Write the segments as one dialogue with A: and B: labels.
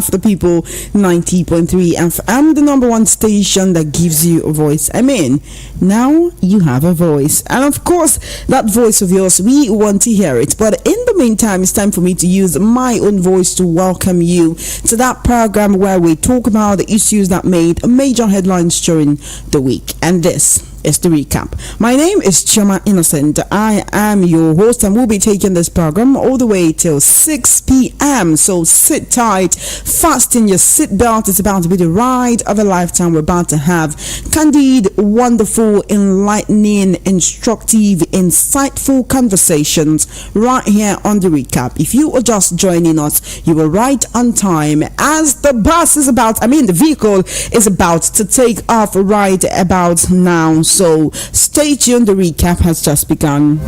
A: of the people, 90.3 FM, the number one station that gives you a voice. I mean, now you have a voice. And of course, that voice of yours, we want to hear it. But in the meantime, it's time for me to use my own voice to welcome you to that program where we talk about the issues that made major headlines during the week. And this is the recap. My name is Ijeoma Innocent. I am your host and we'll be taking this program all the way till 6 p.m. So sit tight, fasten your seatbelt. It's about to be the ride of a lifetime. We're about to have candid, wonderful, enlightening, instructive, insightful conversations right here on the recap. If you are just joining us, you are right on time as the the vehicle is about to take off right about now. So stay tuned, the recap has just begun.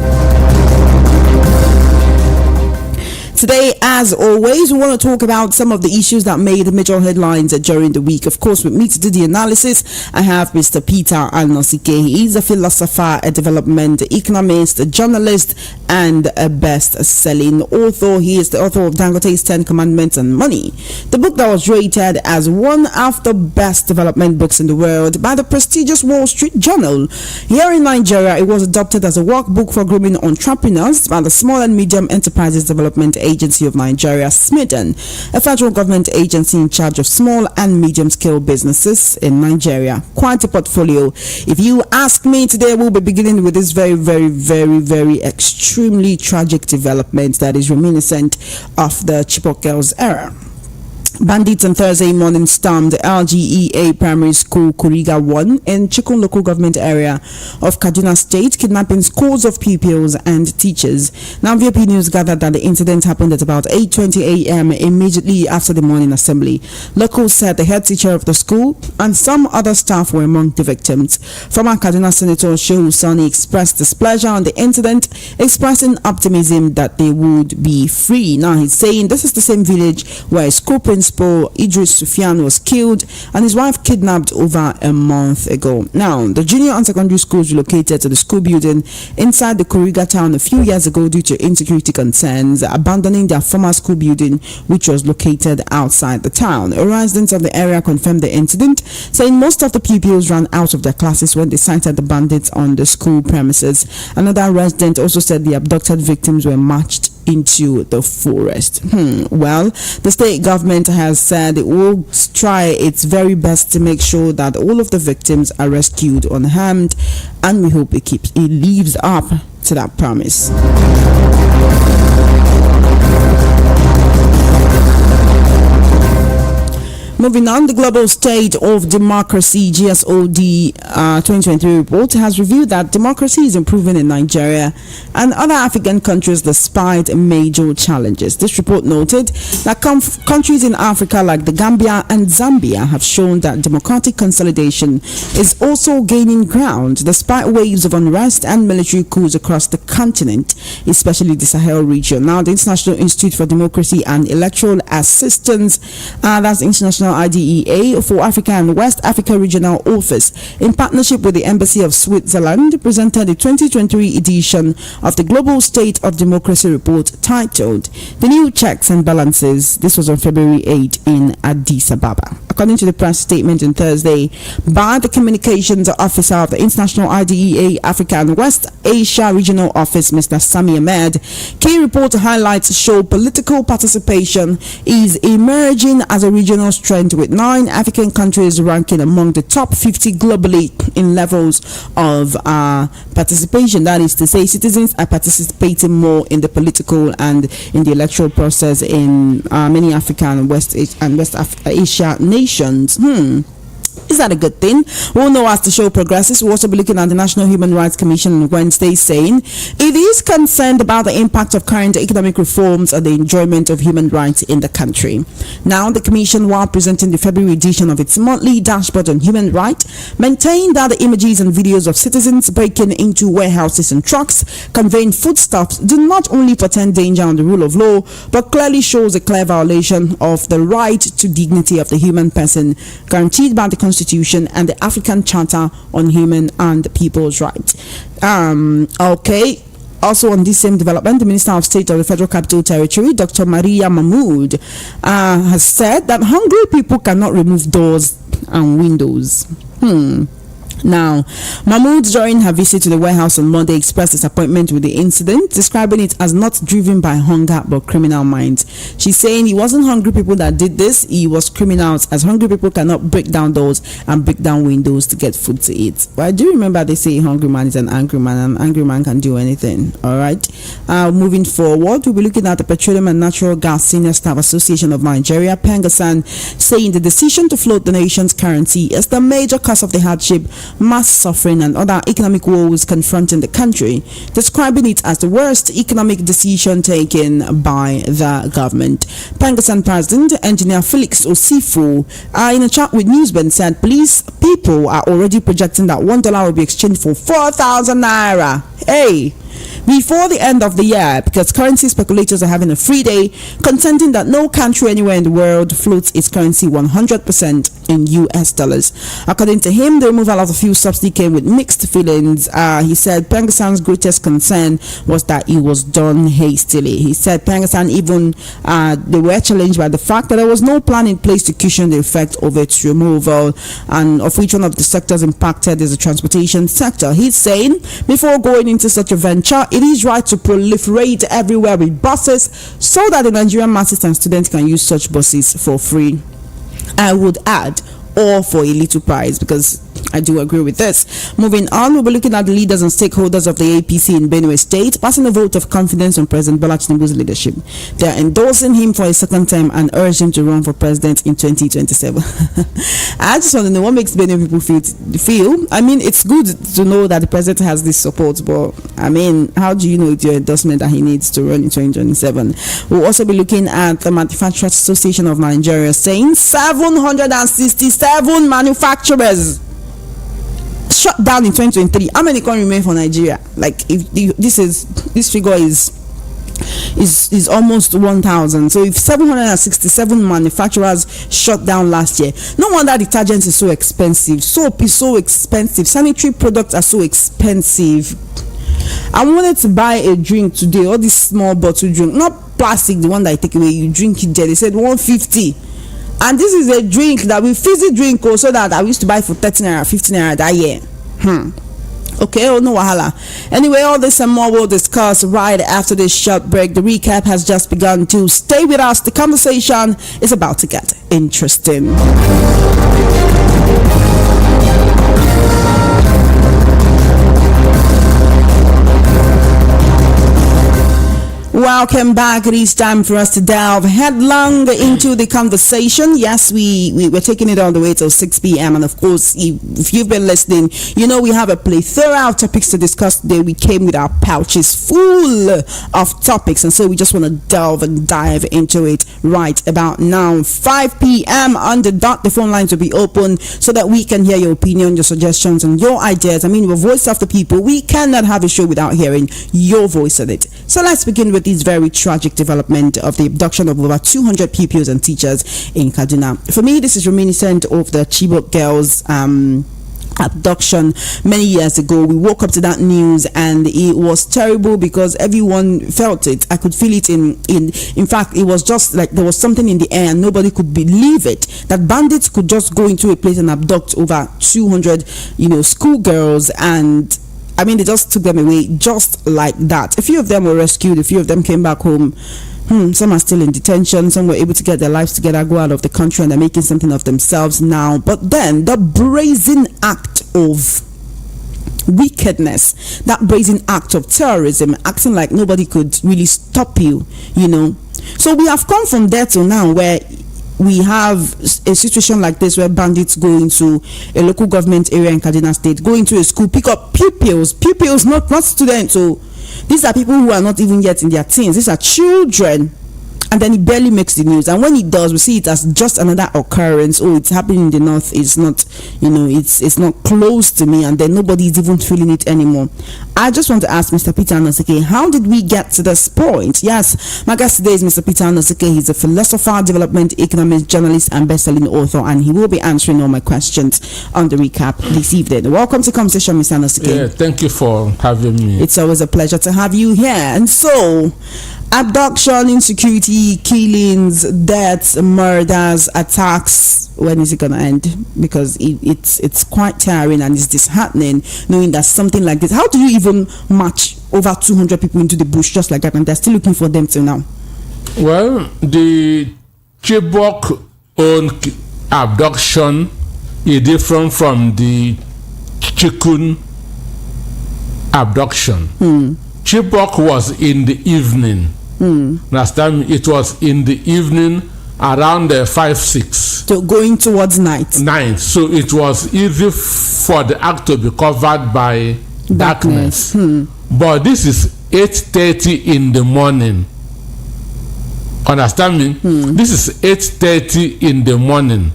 A: Today, as always, we want to talk about some of the issues that made major headlines during the week. Of course, with me to do the analysis, I have Mr. Peter Alnosike. He's a philosopher, a development economist, a journalist, and a best-selling author. He is the author of Dangote's 10 Commandments and Money, the book that was rated as one of the best development books in the world by the prestigious Wall Street Journal. Here in Nigeria, it was adopted as a workbook for grooming entrepreneurs by the Small and Medium Enterprises Development Agency of Nigeria, SMIDEN, a federal government agency in charge of small and medium-scale businesses in Nigeria. Quite a portfolio. If you ask me, today we'll be beginning with this very extremely tragic development that is reminiscent of the Chibok girls era. Bandits on Thursday morning stormed the LGEA Primary School Kuriga 1 in Chikun local government area of Kaduna State, kidnapping scores of pupils and teachers. Now, VP News gathered that the incident happened at about 8:20 a.m. immediately after the morning assembly. Locals said the head teacher of the school and some other staff were among the victims. Former Kaduna Senator Shehu Sani expressed displeasure on the incident, expressing optimism that they would be free. Now, he's saying this is the same village where a school principal Idris Sufyan was killed and his wife kidnapped over a month ago. Now, the junior and secondary schools relocated to the school building inside the Kuriga town a few years ago due to insecurity concerns, abandoning their former school building, which was located outside the town. Residents of the area confirmed the incident, saying most of the pupils ran out of their classes when they sighted the bandits on the school premises. Another resident also said the abducted victims were marched into the forest. Well, the state government has said it will try its very best to make sure that all of the victims are rescued unharmed, and we hope it lives up to that promise. Moving on, the Global State of Democracy GSOD 2023 report has revealed that democracy is improving in Nigeria and other African countries despite major challenges. This report noted that countries in Africa like the Gambia and Zambia have shown that democratic consolidation is also gaining ground despite waves of unrest and military coups across the continent, especially the Sahel region. Now, the International Institute for Democracy and Electoral Assistance, that's International IDEA for Africa and West Africa Regional Office, in partnership with the Embassy of Switzerland, presented the 2023 edition of the Global State of Democracy report titled The New Checks and Balances. This was on February 8 in Addis Ababa. According to the press statement on Thursday by the Communications Officer of the International IDEA Africa and West Asia Regional Office, Mr. Sami Ahmed, key report highlights show political participation is emerging as a regional strength, with 9 African countries ranking among the top 50 globally in levels of participation. That is to say, citizens are participating more in the political and in the electoral process in many African and West Asia nations. Is that a good thing? We'll know as the show progresses. We'll also be looking at the National Human Rights Commission on Wednesday, saying it is concerned about the impact of current economic reforms on the enjoyment of human rights in the country. Now, the Commission, while presenting the February edition of its monthly dashboard on human rights, maintained that the images and videos of citizens breaking into warehouses and trucks conveying foodstuffs do not only portend danger on the rule of law, but clearly shows a clear violation of the right to dignity of the human person guaranteed by the Constitution and the African Charter on Human and People's Rights. Okay. Also on this same development, the Minister of State of the Federal Capital Territory, Dr. Maria Mahmood, has said that hungry people cannot remove doors and windows. Now, Mahmood, during her visit to the warehouse on Monday, expressed disappointment with the incident, describing it as not driven by hunger but criminal minds. She's saying it wasn't hungry people that did this, it was criminals, as hungry people cannot break down doors and break down windows to get food to eat. But I do remember they say a hungry man is an angry man, and an angry man can do anything. Alright, moving forward, we'll be looking at the Petroleum and Natural Gas Senior Staff Association of Nigeria, Pengasan, saying the decision to float the nation's currency is the major cause of the hardship, mass suffering and other economic woes confronting the country, describing it as the worst economic decision taken by the government. Pengasan President Engineer Felix Osifu, in a chat with Newsbend, said people are already projecting that $1 will be exchanged for 4,000 naira. Hey, before the end of the year, because currency speculators are having a free day, contending that no country anywhere in the world floats its currency 100% in US dollars. According to him, the removal of the fuel subsidy came with mixed feelings. He said Pengasan's greatest concern was that it was done hastily. He said Pengasan even they were challenged by the fact that there was no plan in place to cushion the effect of its removal, and of which one of the sectors impacted is the transportation sector. He's saying before going into such a venture, it is right to proliferate everywhere with buses so that the Nigerian masses and students can use such buses for free. I would add, or for a little price, because I do agree with this. Moving on, we'll be looking at the leaders and stakeholders of the APC in Benue State passing a vote of confidence on President Bola Tinubu's leadership. They are endorsing him for a second term and urge him to run for president in 2027. I just want to know what makes Benue people feel. I mean, it's good to know that the president has this support, but I mean, how do you know it's your endorsement that he needs to run in 2027? We'll also be looking at the Manufacturers Association of Nigeria saying 767 manufacturers shut down in 2023. How many can remain for Nigeria? Like, if this figure is almost 1,000. So if 767 manufacturers shut down last year, no wonder detergents is so expensive, soap is so expensive, sanitary products are so expensive. I wanted to buy a drink today, all this small bottle drink, not plastic, the one that I take away, you drink it there. They said 150. And this is a drink that we fizzy drink also that I used to buy for 13 naira, 15 naira that year. Okay, oh no wahala. Anyway, all this and more we'll discuss right after this short break. The recap has just begun to stay with us. The conversation is about to get interesting. Welcome back. It is time for us to delve headlong into the conversation. Yes, we're taking it all the way till 6 p.m. And of course, if you've been listening, you know we have a plethora of topics to discuss today. We came with our pouches full of topics, and so we just want to delve and dive into it right about now. 5 p.m. on the dot. The phone lines will be open so that we can hear your opinion, your suggestions, and your ideas. I mean, we're voice of the people. We cannot have a show without hearing your voice on it. So let's begin with this very tragic development of the abduction of over 200 pupils and teachers in Kaduna. For me, this is reminiscent of the Chibok girls abduction many years ago. We woke up to that news and it was terrible because everyone felt it. I could feel it in fact, it was just like there was something in the air and nobody could believe it, that bandits could just go into a place and abduct over 200 schoolgirls, and I mean, they just took them away just like that. A few of them were rescued. A few of them came back home. Some are still in detention. Some were able to get their lives together, go out of the country, and they're making something of themselves now. But then the brazen act of wickedness, that brazen act of terrorism, acting like nobody could really stop you, So we have come from there to now where we have a situation like this where bandits go into a local government area in Kaduna State, go into a school, pick up pupils, not students. So these are people who are not even yet in their teens. These are children. and then it barely makes the news. And when it does, we see it as just another occurrence. Oh, it's happening in the north. It's not, it's not close to me, and then nobody is even feeling it anymore. I just want to ask Mr. Peter Anosike, how did we get to this point? Yes, my guest today is Mr. Peter Anosike. He's a philosopher, development economist, journalist, and best-selling author, and he will be answering all my questions on the recap this evening. Welcome to Conversation, Mr. Anosike.
B: Yeah, thank you for having me.
A: It's always a pleasure to have you here. And so, abduction, insecurity, killings, deaths, murders, attacks. When is it going to end? Because it's quite tiring and it's disheartening knowing that something like this. How do you even match over 200 people into the bush just like that, and they're still looking for them till now?
B: Well, the Chibok own abduction is different from the Chikun abduction. Chibok was in the evening. Last time it was in the evening around 5-6.
A: So going towards night.
B: So it was easy for the act to be covered by darkness. But this is 8:30 in the morning. Understand me? This is 8:30 in the morning,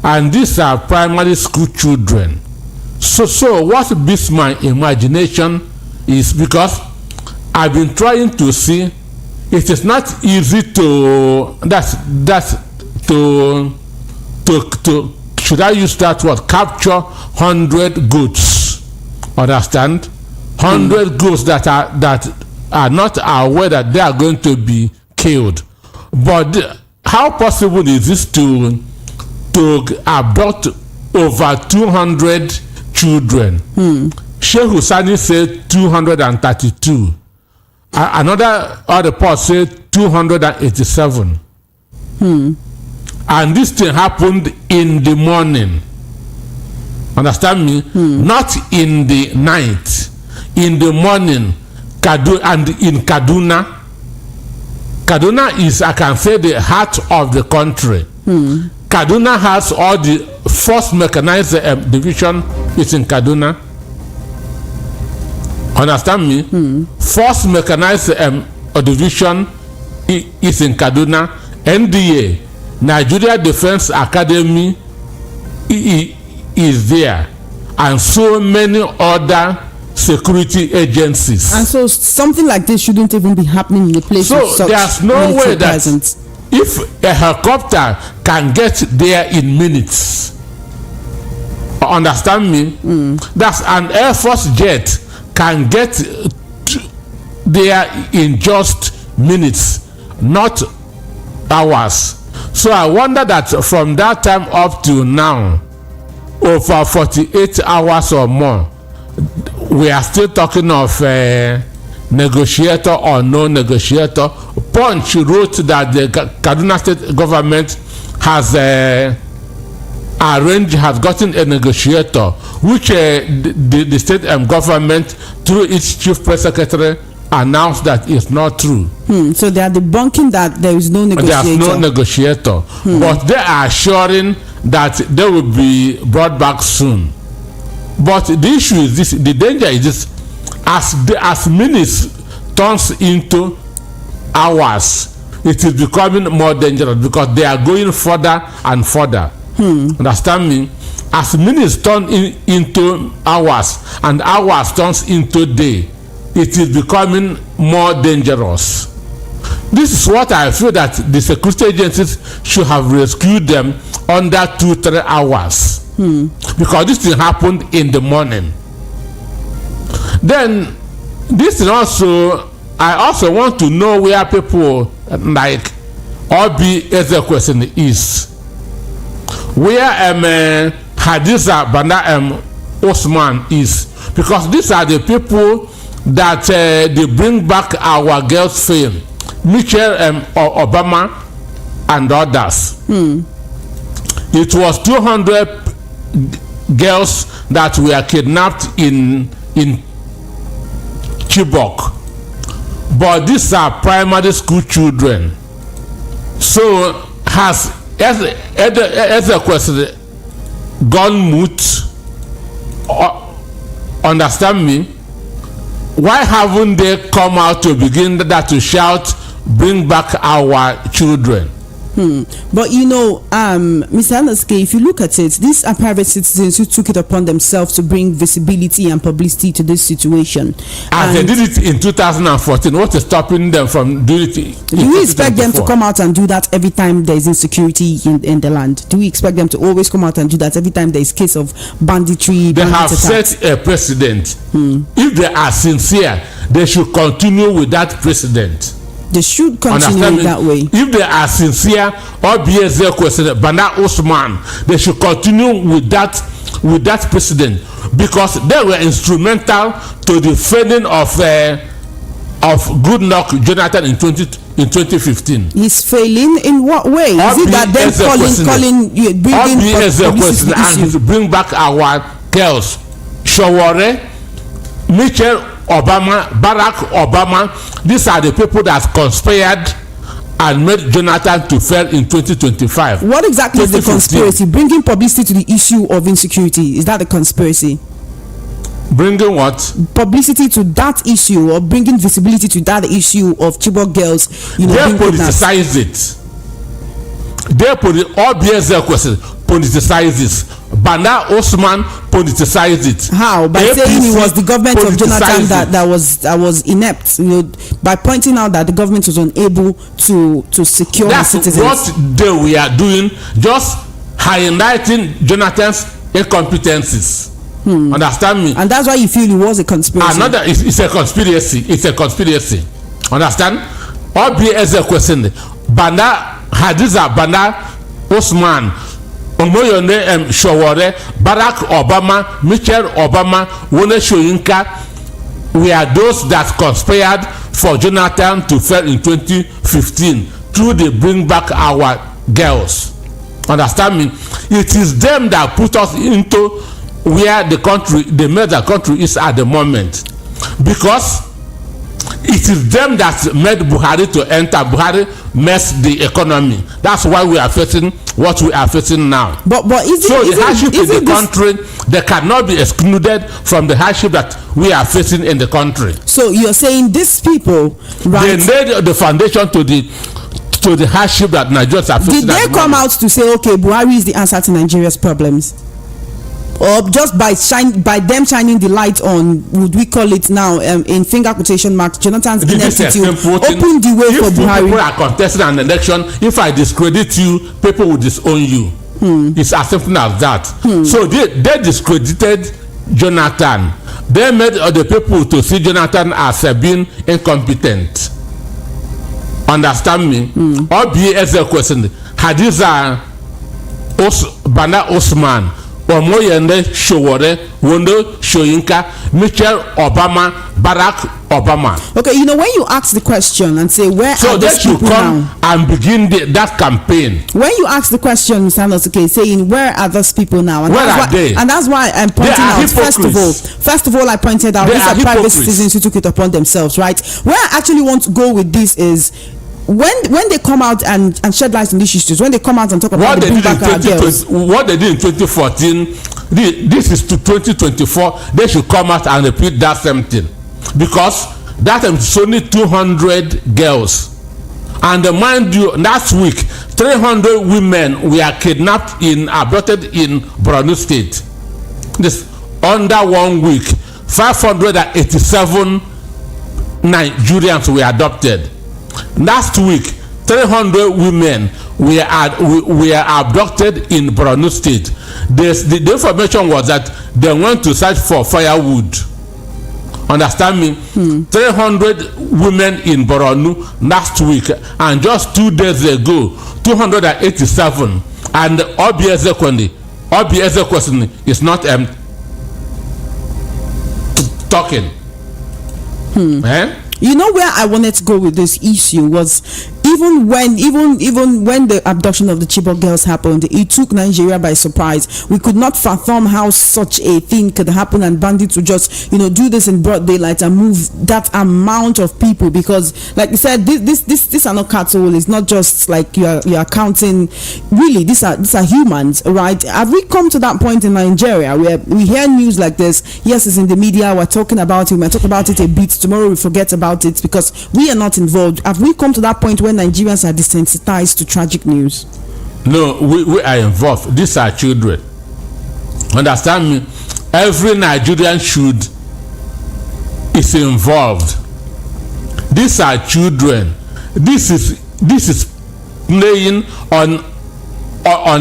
B: and these are primary school children. So what beats my imagination is, because I've been trying to see, it is not easy to should I use that word, capture 100 goats. Understand? 100 goats that are not aware that they are going to be killed. But how possible is this to abduct over 200 children? Sheikh Husani said 232. Another report said 287. And this thing happened in the morning. Understand me? Not in the night. In the morning. And in Kaduna. Kaduna is, I can say, the heart of the country. Kaduna has all the first mechanized division is in Kaduna. Understand me? First mechanized division is in Kaduna. NDA, Nigeria Defense Academy, is there, and so many other security agencies.
A: And so something like this shouldn't even be happening in a place with such
B: there's no way that
A: presence.
B: If a helicopter can get there in minutes, understand me, that's an Air Force jet can get there in just minutes, not hours. So I wonder that from that time up to now, over 48 hours or more, we are still talking of negotiator or no negotiator. Punch wrote that the Kaduna state government has has gotten a negotiator, which the state government, through its chief press secretary, announced that it's not true.
A: So they are debunking that there is no negotiator.
B: There's no negotiator, but they are assuring that they will be brought back soon. But the issue is this: the danger is this: as minutes turns into hours, it is becoming more dangerous, because they are going further and further. Understand me? As minutes turn into hours and hours turns into day, it is becoming more dangerous. This is what I feel that the security agencies should have rescued them under 2-3 hours. Because this thing happened in the morning. Then this is also, I also want to know where people like Obi Ezekwesili is, where Hadiza Banda Osman is, because these are the people that they bring back our girls' fame, Michelle Obama and others. It was 200 girls that were kidnapped in Chibok, but these are primary school children. So has Ezekwesili gone mute? Understand me? Why haven't they come out to begin that to shout bring back our children.
A: But Mr. Anaske, if you look at it, these are private citizens who took it upon themselves to bring visibility and publicity to this situation.
B: And they did it in 2014. What is stopping them from doing it?
A: Do we expect them to come out and do that every time there is insecurity in the land? Do we expect them to always come out and do that every time there is case of banditry?
B: They have set a precedent. If they are sincere, they should continue with that precedent.
A: They should continue that way.
B: If they are sincere, or BSL question, Bana Osman, they should continue with that precedent, because they were instrumental to the failing of Goodluck Jonathan in 2015. He's
A: failing in what way? Is it that them bringing
B: and bring back our girls, Shawore, Michelle Obama, Barack Obama? These are the people that conspired and made Jonathan to fail in 2025.
A: What exactly is the conspiracy? Bringing publicity to the issue of insecurity. Is that a conspiracy?
B: Bringing what?
A: Publicity to that issue, or bringing visibility to that issue of Chibok girls.
B: They politicize it. All BSL questions politicizes. Bana Osman politicized it.
A: How? By
B: APC
A: saying it was the government of Jonathan that was inept. By pointing out that the government was unable to secure the citizens.
B: That's what they were doing, just highlighting Jonathan's incompetencies. Understand me?
A: And that's why you feel it was a conspiracy.
B: It's a conspiracy. It's a conspiracy. Understand? All BSL question. Hadiza Bana Osman, Omoyone Shawore, Barack Obama, Michelle Obama, Wole Soyinka, we are those that conspired for Jonathan to fail in 2015 through the bring back our girls. Understand me? It is them that put us into where the major country is at the moment, because it is them that made Buhari to enter. Buhari messed the economy. That's why we are facing what we are facing now.
A: But
B: the hardship in the country, they cannot be excluded from the hardship that we are facing in the country.
A: So you're saying these people, right?
B: They laid the foundation to the hardship that Nigerians are facing.
A: Did they come out to say, okay, Buhari is the answer to Nigeria's problems? Or just by them shining the light on, would we call it now, in finger quotation marks, Jonathan's ineptitude, open the way for Buhari?
B: If people are contesting an election, if I discredit you, people will disown you. It's as simple as that. So they discredited Jonathan. They made other people to see Jonathan as being incompetent. Understand me? Or BSL question. Hadiza Bana Osman, Omoyende Shawore, Wondo Soyinka, Michelle Obama, Barack Obama.
A: Okay, when you ask the question and say, where are these people now?
B: So and begin that campaign.
A: When you ask the question, Mr. Anosuke, saying, where are those people now? And
B: where are they?
A: And that's why I'm pointing out, first of all, I pointed out, these are private citizens who took it upon themselves, right? Where I actually want to go with this is, when they come out and shed light on these issues, when they come out and talk about
B: what they did in 2014, this is to 2024, they should come out and repeat that same thing, because that time it's only 200 girls, and mind you, last week 300 women were kidnapped abducted in Borno State. This under 1 week, 587 Nigerians were adopted. Last week, 300 women were abducted in Borno State. The information was that they went to search for firewood. Understand me? 300 women in Borno last week, and just 2 days ago, 287. And OBS question is not talking.
A: Where I wanted to go with this issue was, even when the abduction of the Chibok girls happened, it took Nigeria by surprise. We could not fathom how such a thing could happen, and bandits would just do this in broad daylight and move that amount of people, because like you said, this are not cattle. It's not just like you're counting. Really, these are humans, right? Have we come to that point in Nigeria where we hear news like this? Yes, it's in the media, we're talking about it, we might talk about it a bit, tomorrow we forget about it because we are not involved. Have we come to that point where Nigerians are desensitized to tragic news?
B: No, we are involved. These are children. Understand me? Every Nigerian is involved. These are children. This is playing on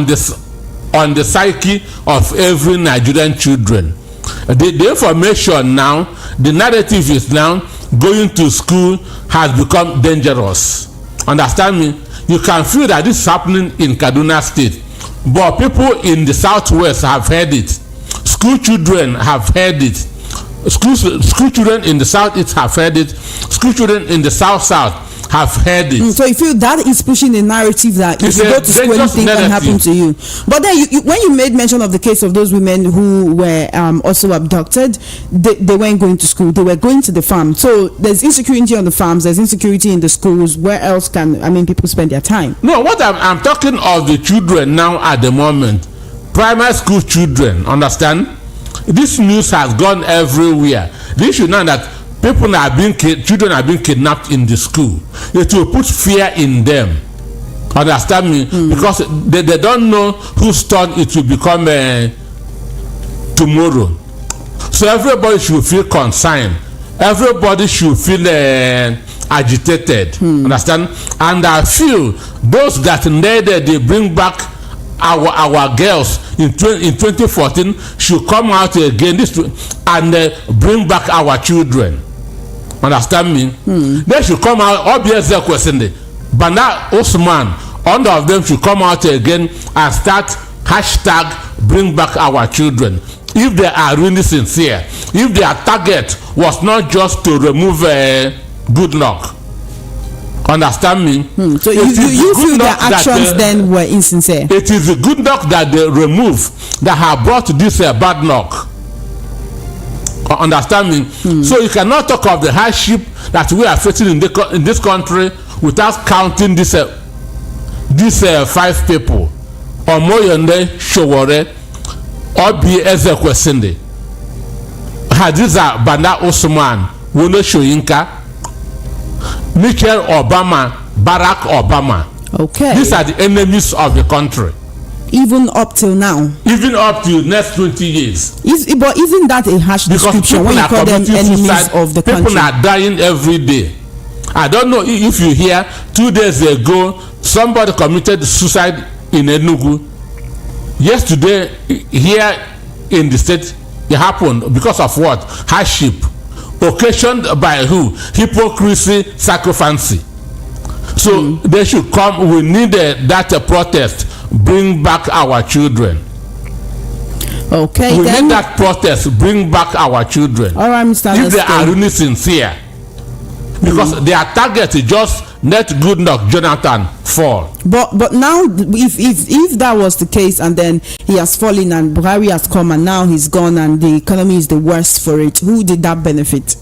B: the psyche of every Nigerian children. The information now, the narrative is now going to school has become dangerous. Understand me? You can feel that this is happening in Kaduna State, but people in the southwest have heard it. School children have heard it. School children in the southeast have heard it. School children in the south have heard it.
A: So you feel that is pushing a narrative that if you go to school, anything can happen to you. But then when you made mention of the case of those women who were also abducted, they weren't going to school, they were going to the farm. So there's insecurity on the farms, there's insecurity in the schools. Where else can people spend their time? No,
B: what I'm talking of the children now at the moment, primary school children. Understand? This news has gone everywhere. The issue now that children are being kidnapped in the school. It will put fear in them. Understand me? Because they don't know whose turn it will become tomorrow. So everybody should feel concerned. Everybody should feel agitated. Understand? And I feel those that needed they bring back our girls in 2014 should come out again and bring back our children. Understand me? They should come out. Obviously, question Bana Osman, all of them should come out again and start hashtag bring back our children. If they are really sincere, if their target was not just to remove good luck. Understand me?
A: So you feel their actions then were insincere?
B: It is the good luck that they remove that have brought this bad luck. Understand me? So you cannot talk of the hardship that we are facing in this country without counting these 5 people. Omoyonde Showore, Obi Ezekwesinde, Hadiza Banda Osman, Wole Shoyinka, Michelle Obama, Barack Obama.
A: Okay.
B: These are the enemies of the country.
A: Even up till now.
B: Even up to next 20 years.
A: But isn't that a harsh description when you call them enemies of the country?
B: People are dying every day. I don't know if you hear 2 days ago somebody committed suicide in Enugu. Yesterday here in the state it happened because of what? Hardship. Occasioned by who? Hypocrisy, sacrifice. So they should come. We need that protest. Bring back our children.
A: Okay,
B: we need that protest. Bring back our children.
A: All right, Mr.
B: If they are really sincere, because their target is just let good luck Jonathan fall.
A: But now, if that was the case, and then he has fallen, and Buhari has come, and now he's gone, and the economy is the worst for it, who did that benefit?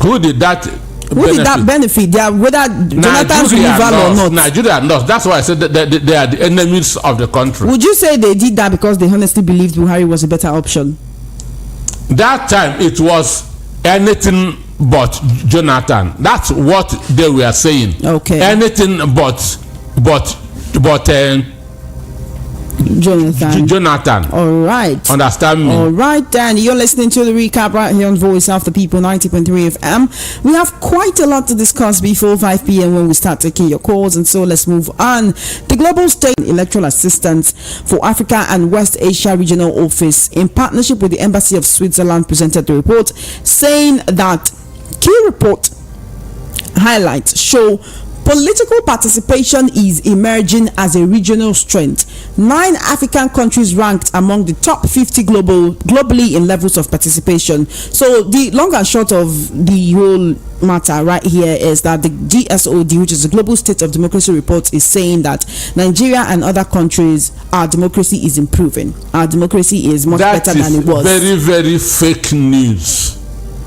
B: Who did that?
A: Who did that benefit? They are, whether Jonathan's removal or not.
B: Nigeria lost. That's why I said that they are the enemies of the country.
A: Would you say they did that because they honestly believed Buhari was a better option?
B: That time it was anything but Jonathan. That's what they were saying.
A: Okay.
B: Anything but Jonathan.
A: All right.
B: Understand me?
A: All right, then. You're listening to the recap right here on Voice of the People 90.3 FM. We have quite a lot to discuss before 5 p.m. when we start taking your calls, and so let's move on. The Global State Electoral Assistance for Africa and West Asia Regional Office, in partnership with the Embassy of Switzerland, presented the report saying that key report highlights show political participation is emerging as a regional strength 9 African countries ranked among the top 50 globally in levels of participation. So the long and short of the whole matter right here is that the GSOD, which is the Global State of Democracy Report, is saying that Nigeria and other countries, our democracy is improving. Our democracy is much better than it was.
B: Very, very fake news.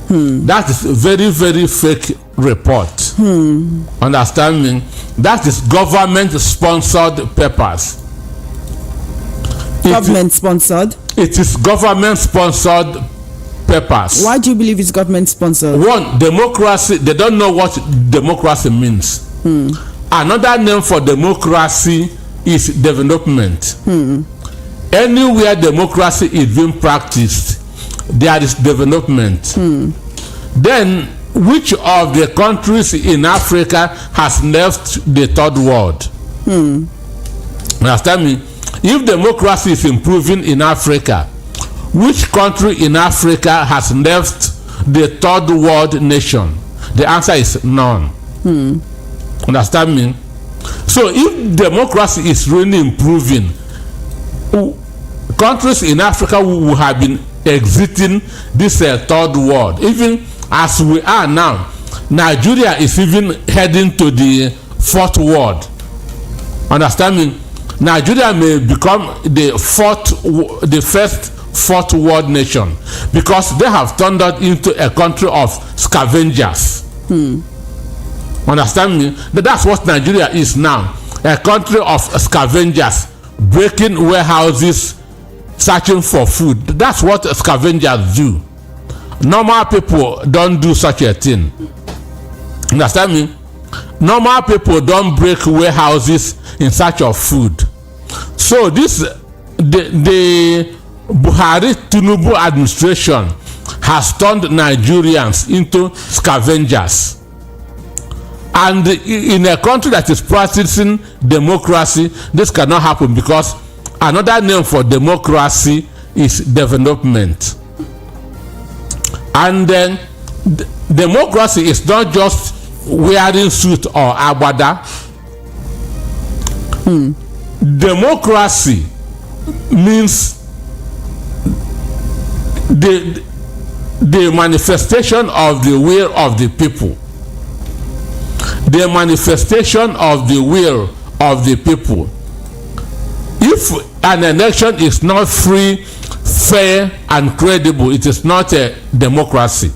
B: That is very, very fake report. Understand me? That is government-sponsored papers.
A: Government-sponsored?
B: It is government-sponsored papers.
A: Why do you believe it's government-sponsored?
B: One, democracy, they don't know what democracy means. Another name for democracy is development. Anywhere democracy is being practiced, there is development. Then, which of the countries in Africa has left the third world? Understand me? If democracy is improving in Africa, which country in Africa has left the third world nation? The answer is none. Understand me? So if democracy is really improving, countries in Africa will have been exiting this third world. Even as we are now, Nigeria is even heading to the fourth world. Understand me? Nigeria may become the first fourth world nation because they have turned out into a country of scavengers. Understand me? That's what Nigeria is now, a country of scavengers, breaking warehouses, searching for food. That's what scavengers do. Normal people don't do such a thing. Understand me? Normal people don't break warehouses in search of food. So the Buhari Tinubu administration has turned Nigerians into scavengers. And in a country that is practicing democracy, this cannot happen because another name for democracy is development. And then democracy is not just wearing suit or agbada. Democracy means the manifestation of the will of the people. The manifestation of the will of the people. If an election is not free, fair, and credible, it is not a democracy.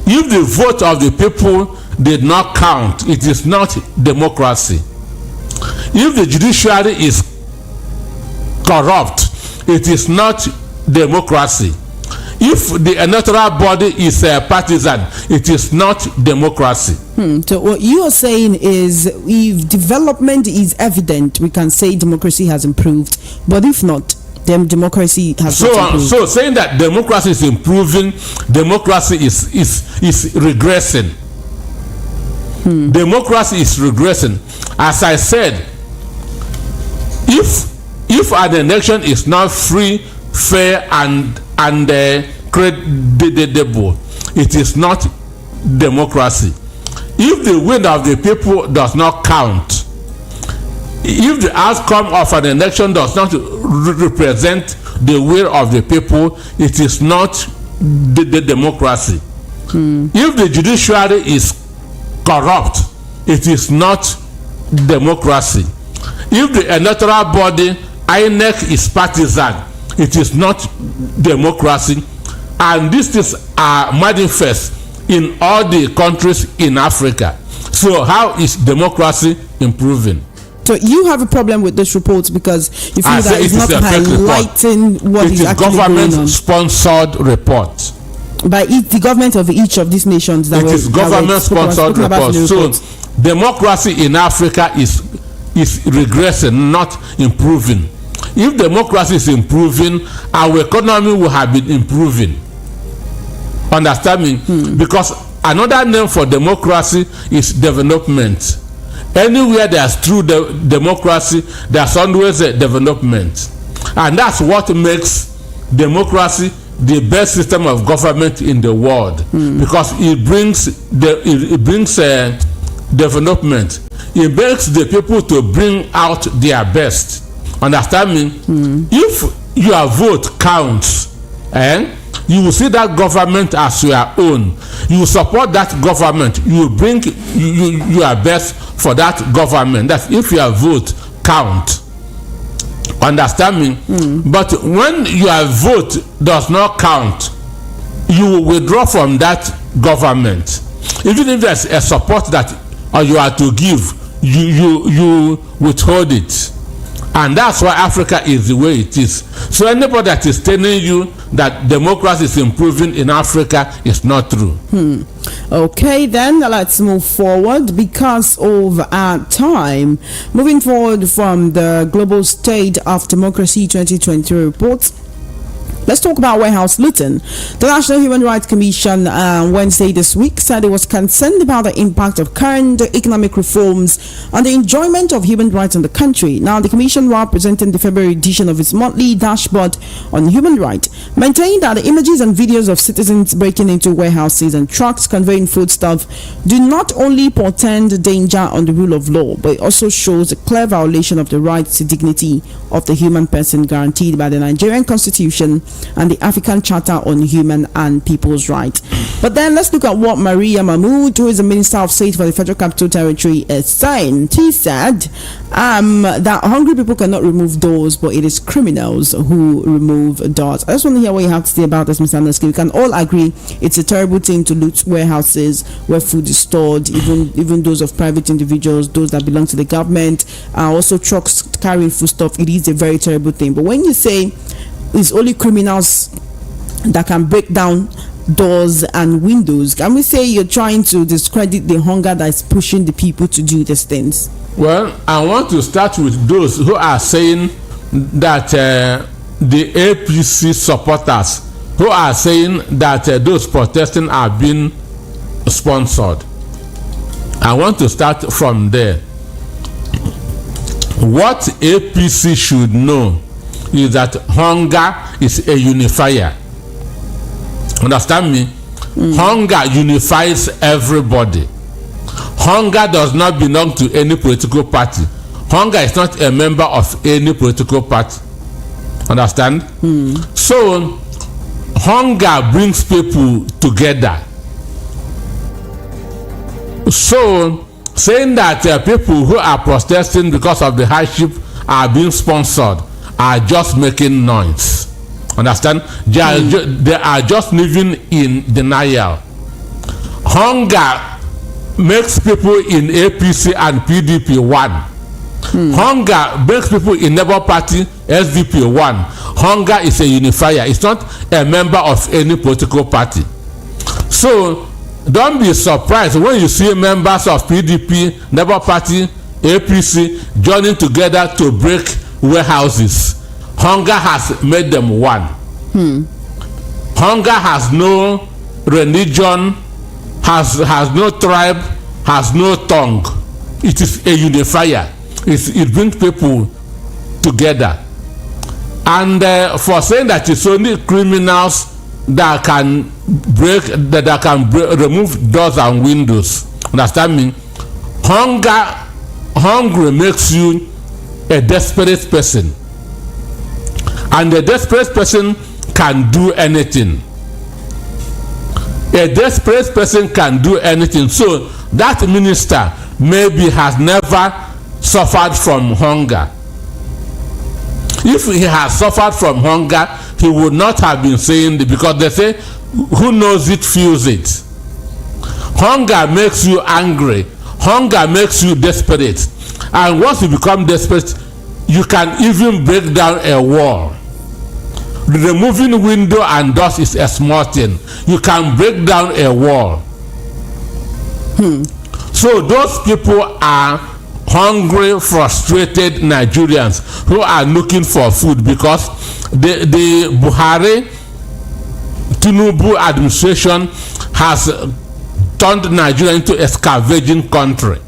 B: If the vote of the people did not count, it is not democracy. If the judiciary is corrupt, it is not democracy. If the electoral body is partisan, it is not democracy.
A: So what you are saying is, if development is evident, we can say democracy has improved. But if not, then democracy has not improved.
B: So saying that democracy is improving, democracy is regressing. Democracy is regressing. As I said, if an election is not free, fair, and credible, it is not democracy. If the will of the people does not count, if the outcome of an election does not represent the will of the people, it is not the democracy. If the judiciary is corrupt, it is not democracy. If the electoral body, INEC, is partisan, it is not democracy. And these things are manifest in all the countries in Africa. So how is democracy improving?
A: So you have a problem with this report because you feel that it's not highlighting what is actually going on.
B: It is government-sponsored report.
A: By the government of each of these nations.
B: It is government-sponsored report. So democracy in Africa is regressing, not improving. If democracy is improving, our economy will have been improving. Understand me? Because another name for democracy is development. Anywhere there's true democracy, there's always a development. And that's what makes democracy the best system of government in the world. Because it brings development. it makes the people to bring out their best. Understand me? If your vote counts, you will see that government as your own. You will support that government. You will bring your best for that government. That's if your vote count. Understand me? But when your vote does not count, you will withdraw from that government. Even if there's a support that you are to give, you withhold it. And that's why Africa is the way it is. So anybody that is telling you that democracy is improving in Africa is not true.
A: Okay, then let's move forward because of our time. Moving forward from the Global State of Democracy 2020 report, let's talk about warehouse looting. The National Human Rights Commission Wednesday this week said it was concerned about the impact of current economic reforms on the enjoyment of human rights in the country. Now, the Commission, while presenting the February edition of its monthly dashboard on human rights, maintained that the images and videos of citizens breaking into warehouses and trucks conveying foodstuff do not only portend danger on the rule of law, but it also shows a clear violation of the rights to dignity of the human person guaranteed by the Nigerian Constitution and the African Charter on Human and People's Rights. But then let's look at what Maria Mahmood, who is the Minister of State for the Federal Capital Territory, is saying. She said that hungry people cannot remove doors, but it is criminals who remove doors. I just want to hear what you have to say about this, Mr. Anderson. We can all agree it's a terrible thing to loot warehouses where food is stored, even those of private individuals, those that belong to the government, also trucks carrying foodstuff. It is a very terrible thing. But when you say it's only criminals that can break down doors and windows, can we say you're trying to discredit the hunger that is pushing the people to do these things?
B: Well, I want to start with those who are saying that the APC supporters who are saying that those protesting are being sponsored. I want to start from there. What APC should know is that hunger is a unifier. Understand me? Hunger unifies everybody. Hunger does not belong to any political party. Hunger is not a member of any political party. Understand? So hunger brings people together. So saying that people who are protesting because of the hardship are being sponsored are just making noise. Understand? They are just living in denial. Hunger makes people in APC and PDP one. Hunger makes people in Labour Party, SDP one. Hunger is a unifier. It's not a member of any political party. So don't be surprised when you see members of PDP, Labour Party, APC joining together to break warehouses. Hunger has made them one. Hunger has no religion, has no tribe, has no tongue. It is a unifier. It brings people together. And for saying that it's only criminals that can remove doors and windows. Understand me? Hunger makes you a desperate person. And a desperate person can do anything. A desperate person can do anything. So that minister maybe has never suffered from hunger. If he has suffered from hunger, he would not have been saying it, because they say, who knows it feels it. Hunger makes you angry. Hunger makes you desperate. And once you become desperate, you can even break down a wall. Removing window and doors is a small thing. You can break down a wall. So those people are hungry, frustrated Nigerians who are looking for food, because the Buhari Tinubu administration has turned Nigeria into a scavenging country.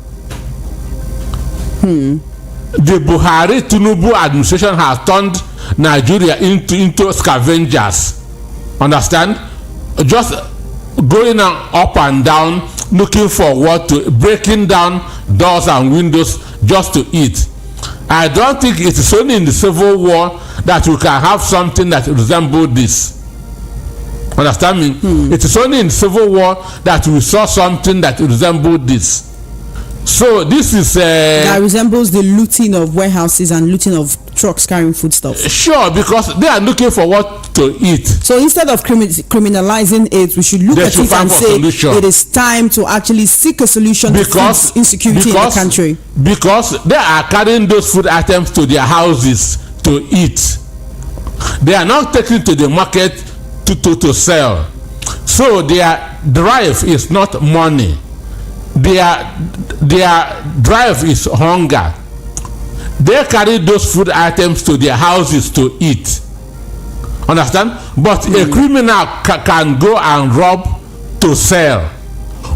B: The Buhari Tinubu administration has turned Nigeria into scavengers. Understand? Just going up and down, looking for what to, breaking down doors and windows just to eat. I don't think it is only in the Civil War that we can have something that resembles this. Understand me? It is only in Civil War that we saw something that resembles this. So this is
A: that resembles the looting of warehouses and looting of trucks carrying foodstuffs.
B: Sure, because they are looking for what to eat.
A: So instead of criminalizing it, we should look at it and say it is time to actually seek a solution to food insecurity in the country. Because
B: they are carrying those food items to their houses to eat. They are not taking to the market to sell. So their drive is not money. Their drive is hunger. They carry those food items to their houses to eat. Understand? But a criminal can go and rob to sell,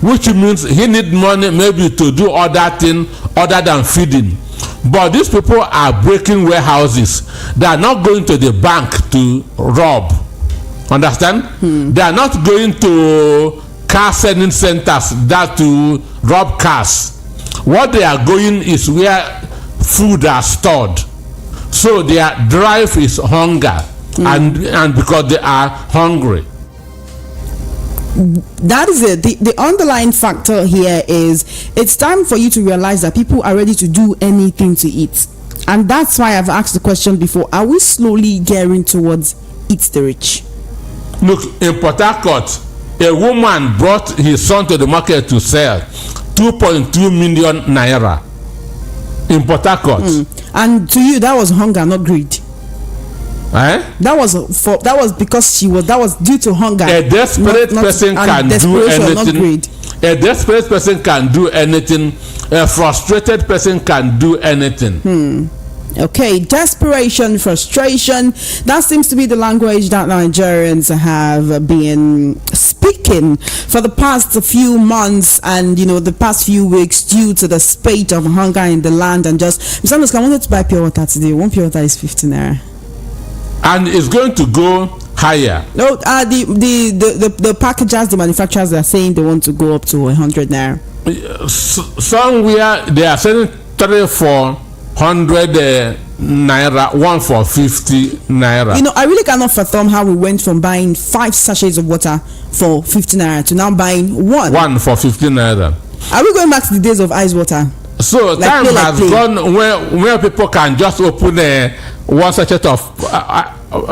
B: which means he need money maybe to do other thing other than feeding. But these people are breaking warehouses. They are not going to the bank to rob. Understand? They are not going to car selling centers that to rob cars. What they are going is where food are stored. So their drive is hunger, and because they are hungry.
A: That is it. The underlying factor here is it's time for you to realize that people are ready to do anything to eat. And that's why I've asked the question before, are we slowly gearing towards eat the rich?
B: Look, in Port Harcourt, a woman brought his son to the market to sell 2.2 million naira in Port Harcourt.
A: And to you, that was hunger, not greed. That was because that was due to hunger.
B: A desperate person can do anything. A desperate person can do anything. A frustrated person can do anything.
A: Okay, desperation, frustration. That seems to be the language that Nigerians have been speaking for the past few months and the past few weeks due to the spate of hunger in the land. And just, Mr. Anuska, I wanted to buy pure water today. One pure water is 50 naira.
B: And it's going to go higher.
A: No, the packagers, the manufacturers are saying they want to go up to 100 naira.
B: Somewhere they are selling 3,400 naira, one for 50 naira.
A: I really cannot fathom how we went from buying 5 sachets of water for 50 naira to now buying one
B: for 50 naira.
A: Are we going back to the days of ice water?
B: So time has gone where people can just open one sachet of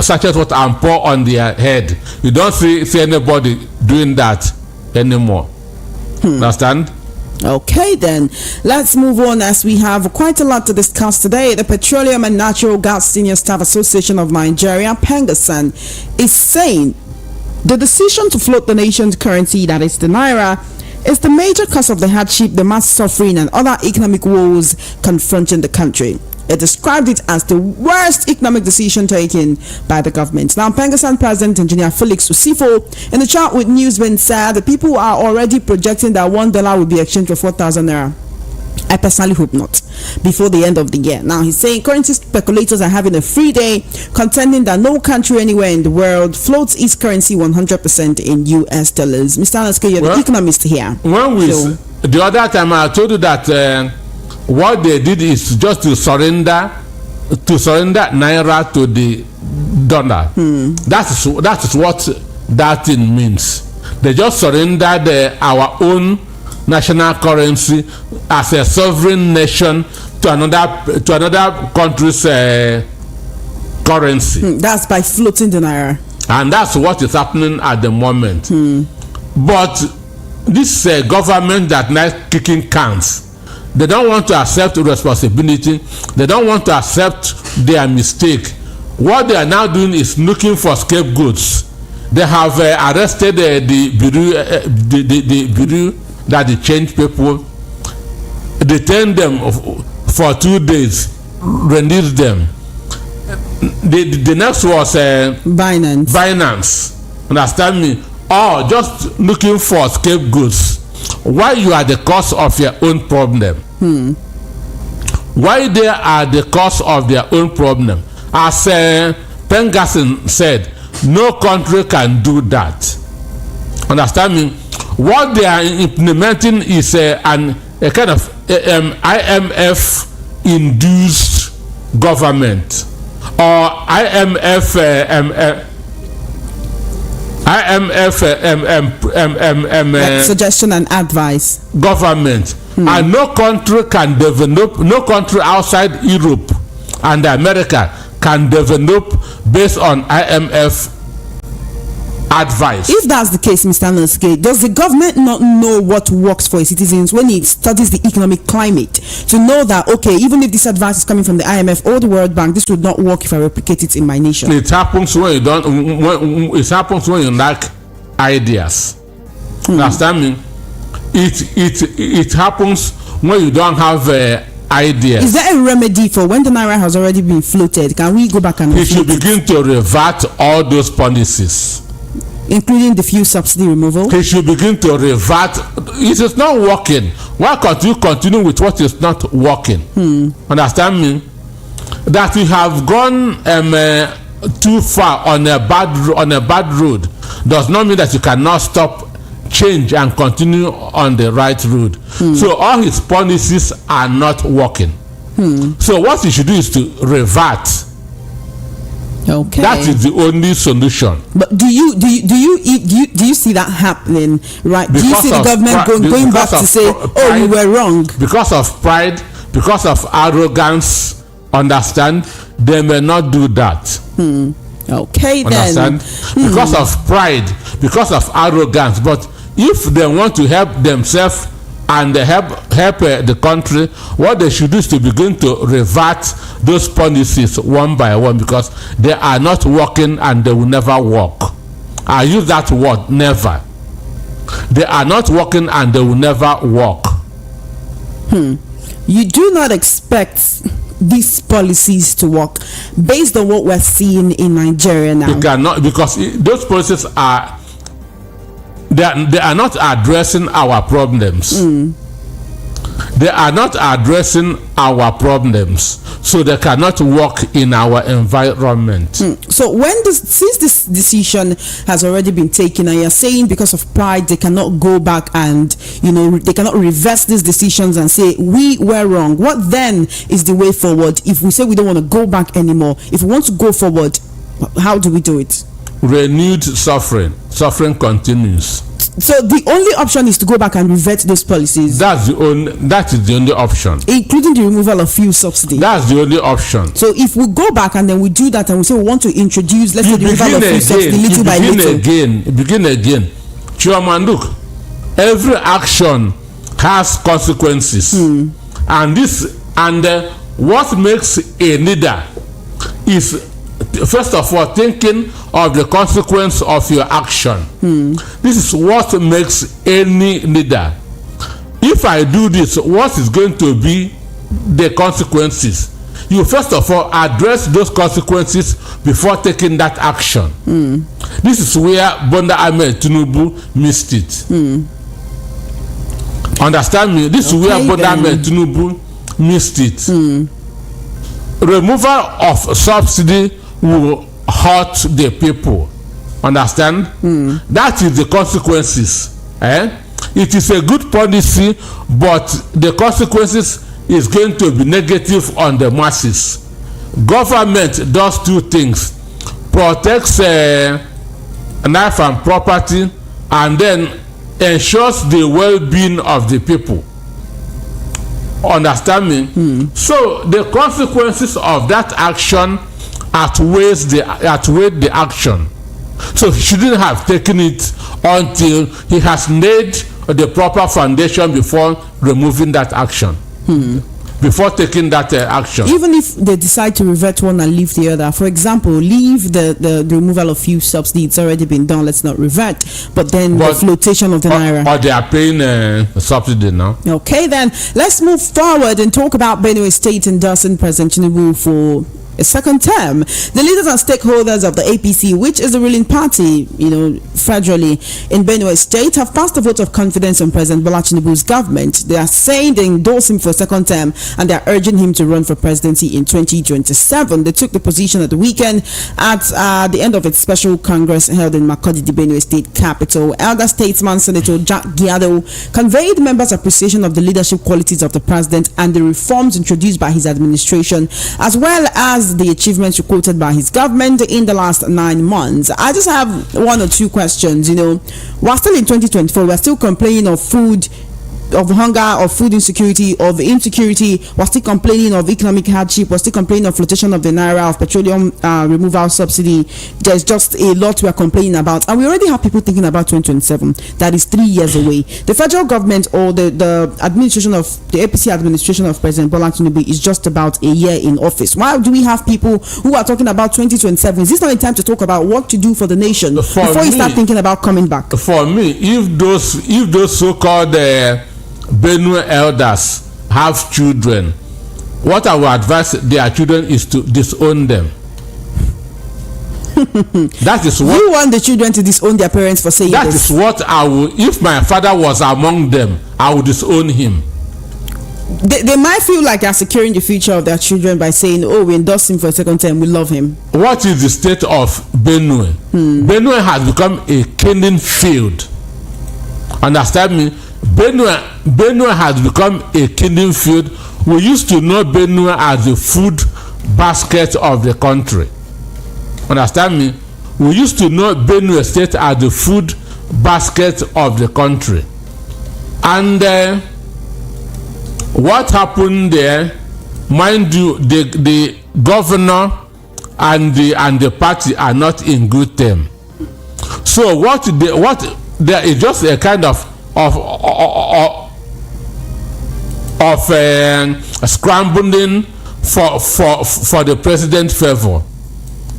B: sachet water and pour on their head. You don't see anybody doing that anymore. Understand?
A: Okay, then let's move on as we have quite a lot to discuss today. The Petroleum and Natural Gas Senior Staff Association of Nigeria, PENGASAN, is saying the decision to float the nation's currency, that is the naira, is the major cause of the hardship, the mass suffering, and other economic woes confronting the country. It described it as the worst economic decision taken by the government. Now, PENGASAN President Engineer Felix Usifo, in the chat with Newswind, said the people are already projecting that $1 will be exchanged for 4,000 naira. I personally hope not before the end of the year. Now, he's saying currency speculators are having a free day, contending that no country anywhere in the world floats its currency 100% in US dollars. Mr. Anuska, you're the economist here.
B: The other time I told you that what they did is just to surrender naira to the dollar. That is what that thing means. They just surrendered our own national currency as a sovereign nation to another country's currency.
A: That's by floating the naira.
B: And that's what is happening at the moment. But this government that now kicking cans, they don't want to accept responsibility. They don't want to accept their mistake. What they are now doing is looking for scapegoats. They have arrested the bureau that they change people, detain them for 2 days, release them. The next was Binance. Understand me? Or just looking for scapegoats. Why you are the cause of your own problem? Why they are the cause of their own problem? As PENGASAN said, no country can do that. Understand me? What they are implementing is an a kind of IMF induced government, or IMF
A: suggestion and advice
B: government. And no country can develop, no country outside Europe and America can develop based on IMF advice.
A: If that's the case, Mr. Nosike, does the government not know what works for its citizens when it studies the economic climate to know that, okay, even if this advice is coming from the IMF or the World Bank, this would not work if I replicate it in my nation?
B: It happens when you don't. It happens when you lack ideas. Understand me? It happens when you don't have ideas.
A: Is there a remedy for when the naira has already been floated? Can we go back and
B: we should begin to revert all those policies,
A: including the fuel subsidy removal?
B: He should begin to revert. It is not working. Why can't you continue with what is not working? Understand me? That you have gone too far on a bad road does not mean that you cannot stop, change, and continue on the right road. So all his policies are not working. So what you should do is to revert.
A: Okay.
B: That is the only solution.
A: But do you see that happening? Right? Do you see the government going back to say, "Oh, we were wrong"? Because of pride,
B: because of arrogance. Understand? They may not do that.
A: Okay,
B: understand? Then. Because of pride, because of arrogance. But if they want to help themselves and help the country, what they should do is to begin to revert those policies one by one, because they are not working and they will never work. I use that word, never. They are not working and they will never work.
A: You do not expect these policies to work based on what we're seeing in Nigeria now?
B: You cannot, because those policies are they are not addressing our problems. They are not addressing our problems, so they cannot work in our environment.
A: So since this decision has already been taken, and you're saying because of pride they cannot go back and they cannot reverse these decisions and say we were wrong, what then is the way forward? If we say we don't want to go back anymore, if we want to go forward, how do we do it?
B: Renewed suffering continues.
A: So the only option is to go back and revert those policies.
B: That is the only option,
A: including the removal of fuel subsidy.
B: That's the only option.
A: So if we go back and then we do that and we say we want to introduce, let's say, the removal of fuel subsidy little by little.
B: Begin again. Chairman, look, every action has consequences, and what makes a leader is, first of all, thinking of the consequence of your action. This is what makes any leader. If I do this, what is going to be the consequences? You first of all address those consequences before taking that action. This is where Bola Ahmed Tinubu missed it. Understand me? This is where Bola Ahmed Tinubu missed it. Removal of subsidy will hurt the people. Understand? That is the consequences. It is a good policy, but the consequences is going to be negative on the masses. Government does two things: protects life and property, and then ensures the well-being of the people. Understand me? So the consequences of that action outweigh the action. So he shouldn't have taken it until he has laid the proper foundation before removing that action. Before taking that action.
A: Even if they decide to revert one and leave the other, for example, leave the removal of fuel subsidy, it's already been done, let's not revert, but then the flotation of the naira.
B: Or they are paying a subsidy now.
A: Okay, then let's move forward and talk about Benue State endorsing President Tinubu for a second term. The leaders and stakeholders of the APC, which is the ruling party, federally in Benue State, have passed a vote of confidence on President Bola Tinubu's government. They are saying they endorse him for a second term and they are urging him to run for presidency in 2027. They took the position at the weekend at the end of its special congress held in Makurdi, the Benue State capital. Elder statesman Senator Jack Giado conveyed members' appreciation of the leadership qualities of the president and the reforms introduced by his administration, as well as the achievements quoted by his government in the last 9 months. I just have one or two questions. We're still in 2024. We're still complaining of food, of hunger, of food insecurity, of insecurity. We're still complaining of economic hardship. We're still complaining of flotation of the naira, of petroleum removal subsidy. There's just a lot we're complaining about, and we already have people thinking about 2027. That is 3 years away. The federal government or the administration of the APC administration of President Bola Tinubu is just about a year in office. Why do we have people who are talking about 2027? Is this not a time to talk about what to do for the nation before you start thinking about coming back?
B: For me, if those so-called Benue elders have children, what I would advise their children is to disown them. That is what
A: you want the children to disown their parents for saying.
B: That is what I would. If my father was among them, I would disown him.
A: They might feel like they're securing the future of their children by saying, "Oh, we endorse him for a second term. We love him."
B: What is the state of Benue? Benue has become a killing field. Understand me? Benue has become a killing field. We used to know Benue as the food basket of the country. Understand me? We used to know Benue State as the food basket of the country. And what happened there, mind you, the governor and the party are not in good term. So there is just a kind of scrambling for the president's favor.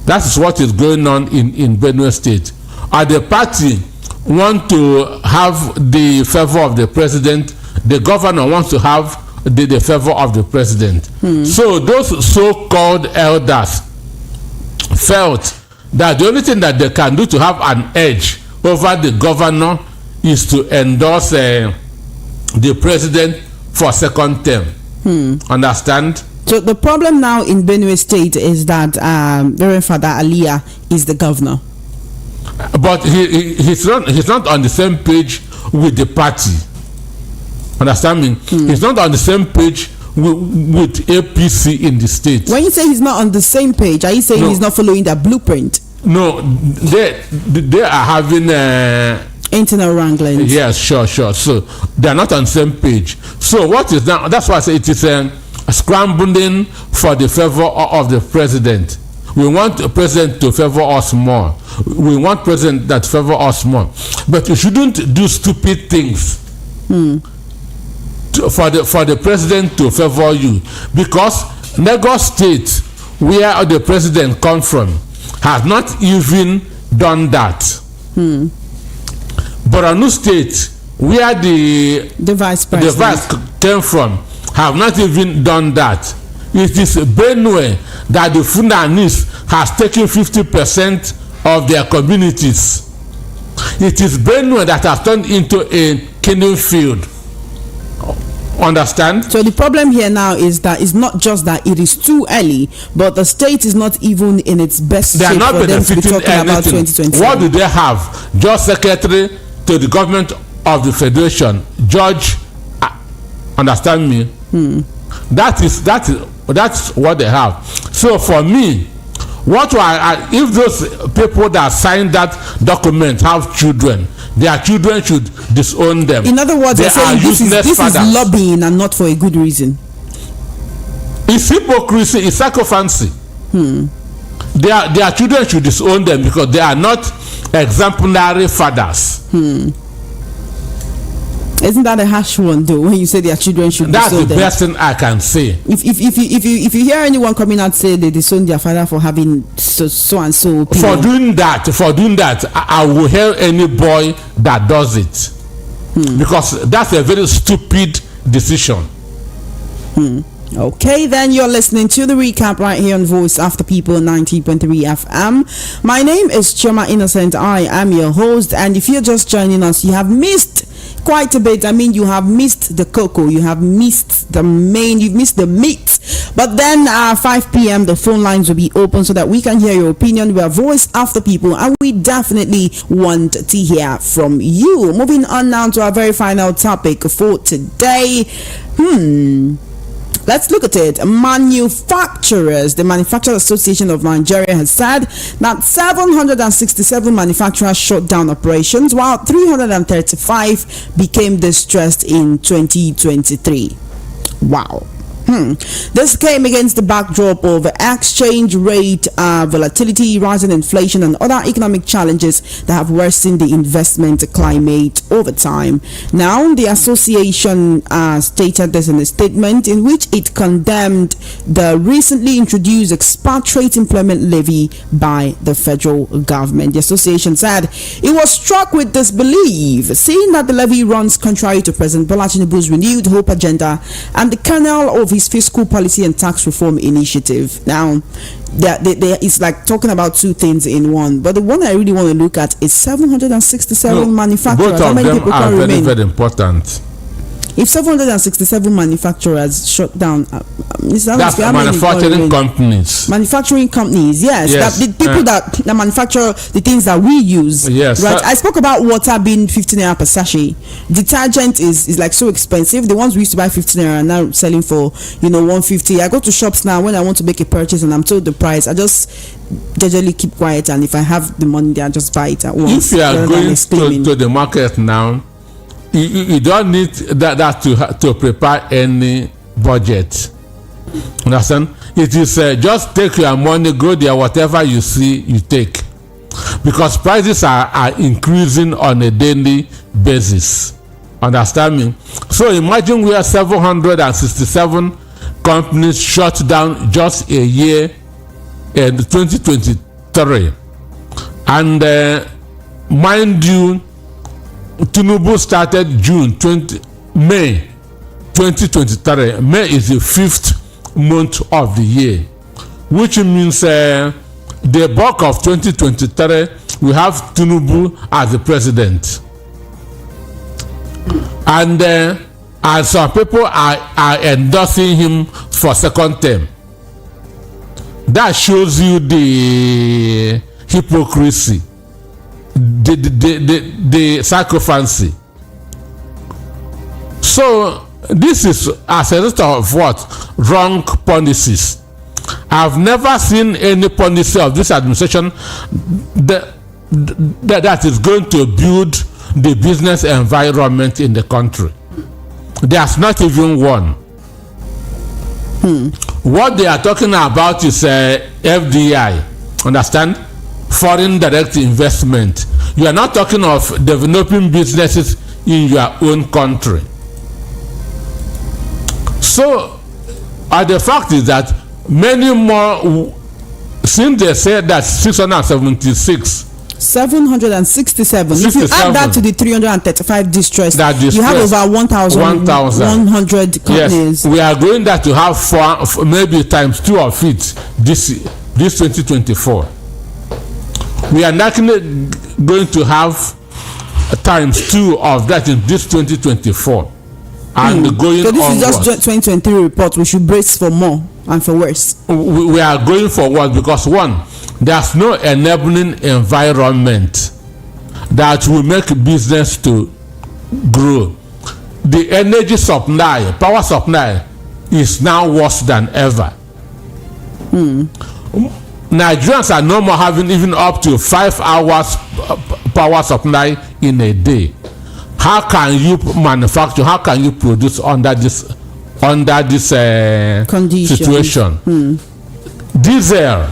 B: That is what is going on in Benue State. The party want to have the favor of the president. The governor wants to have the favor of the president. So those so-called elders felt that the only thing that they can do to have an edge over the governor is to endorse the president for second term. Understand?
A: So the problem now in Benue State is that Reverend Father Aliyah is the governor,
B: but he's not on the same page with the party. Understand me? He's not on the same page with APC in the state.
A: When you say he's not on the same page, are you saying he's not following their blueprint?
B: No, they are having
A: internal wranglings.
B: Yes, sure. So they are not on the same page. So what is now? That's why I say it is scrambling for the favor of the president. We want the president to favor us more. We want president that favor us more. But you shouldn't do stupid things for the president to favor you, because Lagos State, where the president comes from, has not even done that. Borno State, where the vice came from, have not even done that. It is Benue that the Funanis has taken 50% of their communities. It is Benue that has turned into a killing field. Understand?
A: So the problem here now is that it's not just that it is too early, but the state is not even in its best shape for them to be talking about 2020.
B: What do they have? Just secretary to the government of the federation, judge. Understand me? That's what they have. So for me, if those people that signed that document have children, their children should disown them.
A: In other words, they're saying this is lobbying and not for a good reason.
B: It's hypocrisy, it's sycophancy. Their children should disown them because they are not exemplary fathers.
A: Isn't that a harsh one though, when you say their children should
B: disown
A: them?
B: That's the best thing I can say.
A: If you hear anyone coming out say they disown their father for having so and so opinion.
B: For doing that, I will hear any boy that does it. Because that's a very stupid decision.
A: Okay, then you're listening to the recap right here on Voice of the People 90.3 FM. My name is Ijeoma Innocent. I am your host, and if you're just joining us, you have missed quite a bit. I mean, you have missed the cocoa, you have missed the main, you've missed the meat. But then 5 p.m. the phone lines will be open so that we can hear your opinion. We are Voice of the People, and we definitely want to hear from you. Moving on now to our very final topic for today. Let's look at it. Manufacturers. The Manufacturers Association of Nigeria has said that 767 manufacturers shut down operations, while 335 became distressed in 2023. Wow. This came against the backdrop of exchange rate volatility, rising inflation, and other economic challenges that have worsened the investment climate over time. Now, the association stated this in a statement in which it condemned the recently introduced expatriate employment levy by the federal government. The association said it was struck with disbelief, seeing that the levy runs contrary to President Bola Tinubu's renewed hope agenda and the kernel of his fiscal policy and tax reform initiative. Now, it's like talking about two things in one, but the one I really want to look at is 767 manufacturers.
B: Both of them are very, very important.
A: If 767 manufacturers shut down,
B: that's manufacturing companies.
A: Manufacturing companies, yes.
B: Yes.
A: The people that manufacture the things that we use.
B: Yes.
A: Right. I spoke about water being 15 naira per sachet. Detergent is like so expensive. The ones we used to buy 15 naira are now selling for 150. I go to shops now when I want to make a purchase and I'm told the price. I just generally keep quiet, and if I have the money, I just buy it at once.
B: If you are going to the market now, you don't need that to prepare any budget. Understand? It is just take your money, go there, whatever you see, you take, because prices are increasing on a daily basis. Understand me? So imagine we have 767 companies shut down just a year in 2023, and mind you, Tinubu started May 2023. May is the 5th month of the year, which means the bulk of 2023 we have Tinubu as the president, and some people are endorsing him for second term. That shows you the hypocrisy, the sycophancy. So this is as a result of what? Wrong policies. I've never seen any policy of this administration that is going to build the business environment in the country. There's not even one. What they are talking about is FDI. Understand? Foreign direct investment. You are not talking of developing businesses in your own country. So the fact is that many more, since they said that
A: 767. If you add that to the 335 distressed, you have over 1,100 companies.
B: Yes, we are going that to have four, maybe times 2 of it this 2024. We are not going to have times 2 of that in this 2024, and going
A: so this
B: onwards.
A: Is just 2023 report. We should brace for more and for worse.
B: We are going for what? Because one, there's no enabling environment that will make business to grow. The energy supply, power supply, is now worse than ever. Nigerians are no more having even up to 5 hours power supply in a day. How can you manufacture? How can you produce under this situation? Diesel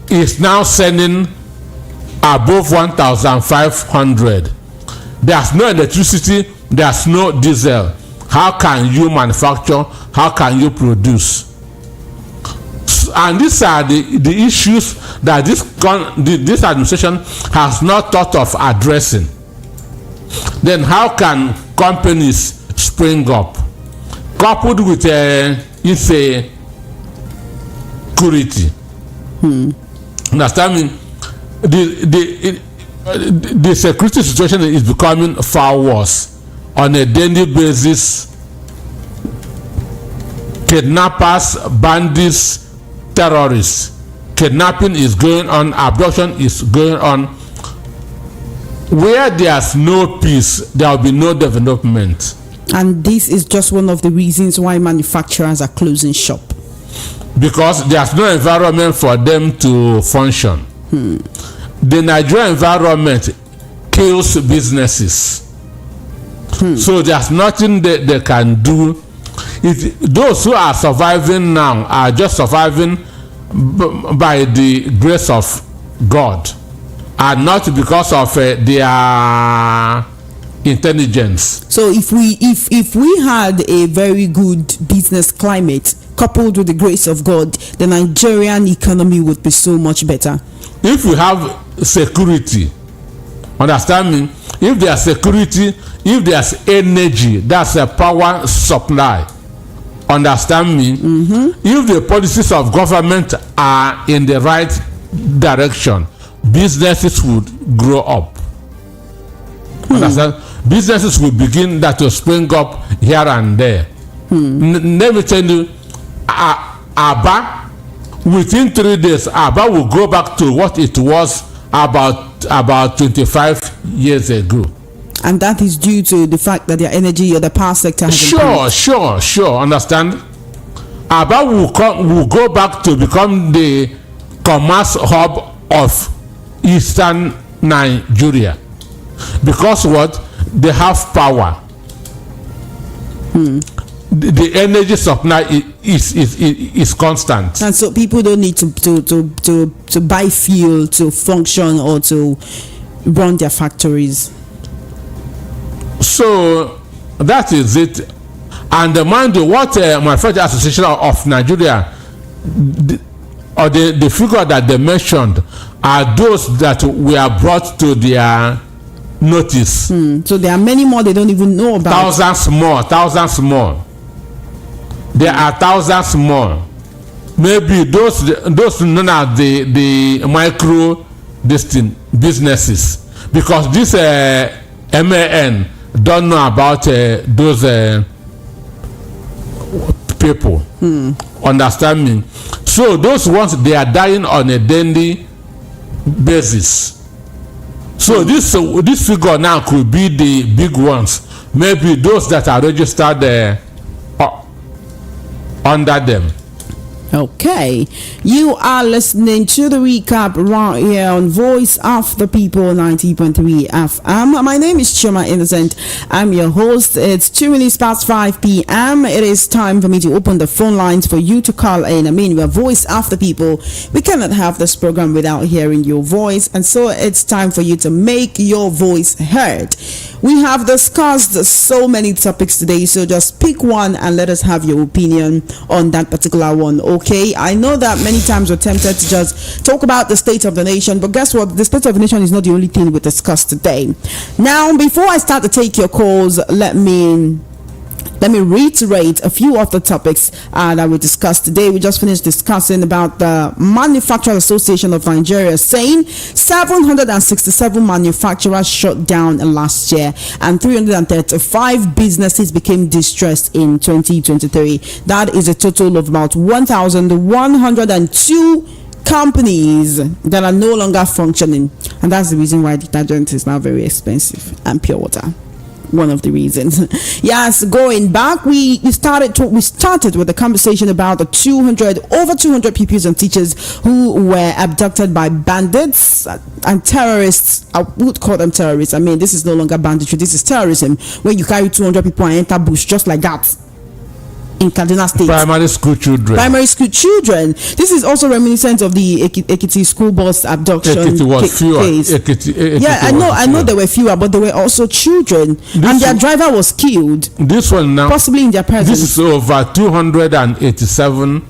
B: is now selling above 1,500. There's no electricity. There's no diesel. How can you manufacture? How can you produce? And these are the issues that this administration has not thought of addressing. Then how can companies spring up? Coupled with insecurity. Understand me? The security situation is becoming far worse on a daily basis. Kidnappers, bandits, terrorists. Kidnapping is going on, abduction is going on. Where there's no peace, there will be no development. And
A: this is just one of the reasons why manufacturers are closing shop.
B: Because there's no environment for them to function. The Nigerian environment kills businesses. So there's nothing they can do. Those who are surviving now are just surviving by the grace of God, and not because of their intelligence.
A: So if we had a very good business climate coupled with the grace of God, the Nigerian economy would be so much better.
B: If we have security, understand me, if there's security, if there's energy, that's a power supply, understand me, if the policies of government are in the right direction, businesses would grow up. Understand? Businesses will begin to spring up here and there. Let me tell you, Aba, within 3 days, Aba will go back to what it was about 25 years ago.
A: And that is due to the fact that their energy or the power sector has improved.
B: Sure. Understand? Aba will go back to become the commerce hub of Eastern Nigeria. Because what? They have power. The energy supply is constant,
A: and so people don't need to buy fuel to function or to run their factories.
B: So that is it. And mind you, what Manufacturing Association of Nigeria, or the figure that they mentioned, are those that were brought to their notice.
A: So there are many more they don't even know about.
B: Thousands more. There are thousands more. Maybe those known as the micro businesses, because this MAN don't know about those people. Understand me? So those ones, they are dying on a daily basis. So this figure now could be the big ones. Maybe those that are registered under them.
A: Okay, you are listening to the recap right here on Voice of the People 90.3 FM. My name is Ijeoma Innocent. I'm your host. It's 2 minutes past 5 p.m. It is time for me to open the phone lines for you to call in. I mean, we're Voice of the People. We cannot have this program without hearing your voice, and so it's time for you to make your voice heard. We have discussed so many topics today, so just pick one and let us have your opinion on that particular one. Okay, I know that many times we're tempted to just talk about the state of the nation, but guess what? The state of the nation is not the only thing we discuss today. Now, before I start to take your calls, let me reiterate a few of the topics that we discussed today. We just finished discussing about the Manufacturers Association of Nigeria saying 767 manufacturers shut down last year and 335 businesses became distressed in 2023. That is a total of about 1,102 companies that are no longer functioning, and that's the reason why detergent is now very expensive and pure water. One of the reasons. Yes, going back, we started with a conversation about the over 200 pupils and teachers who were abducted by bandits and terrorists. I would call them terrorists. I mean, this is no longer banditry, this is terrorism, when you carry 200 people and enter bush just like that in Kaduna State.
B: Primary school children. This is also reminiscent of the Ekiti school bus abduction case.
A: I know there were fewer, but there were also children, and their driver was killed.
B: This one now,
A: possibly in their presence.
B: This is over 287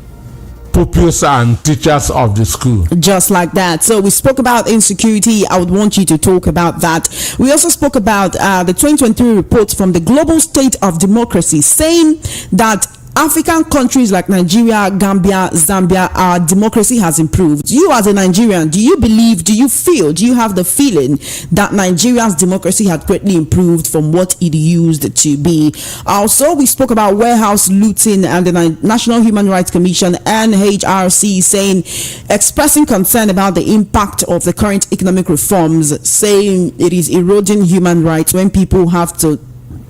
B: pupils and teachers of the school.
A: Just like that. So we spoke about insecurity. I would want you to talk about that. We also spoke about the 2023 report from the Global State of Democracy, saying that African countries like Nigeria, Gambia, Zambia, our democracy has improved. You as a Nigerian, do you have the feeling that Nigeria's democracy has greatly improved from what it used to be? Also, we spoke about warehouse looting and the National Human Rights Commission, NHRC, expressing concern about the impact of the current economic reforms, saying it is eroding human rights when people have to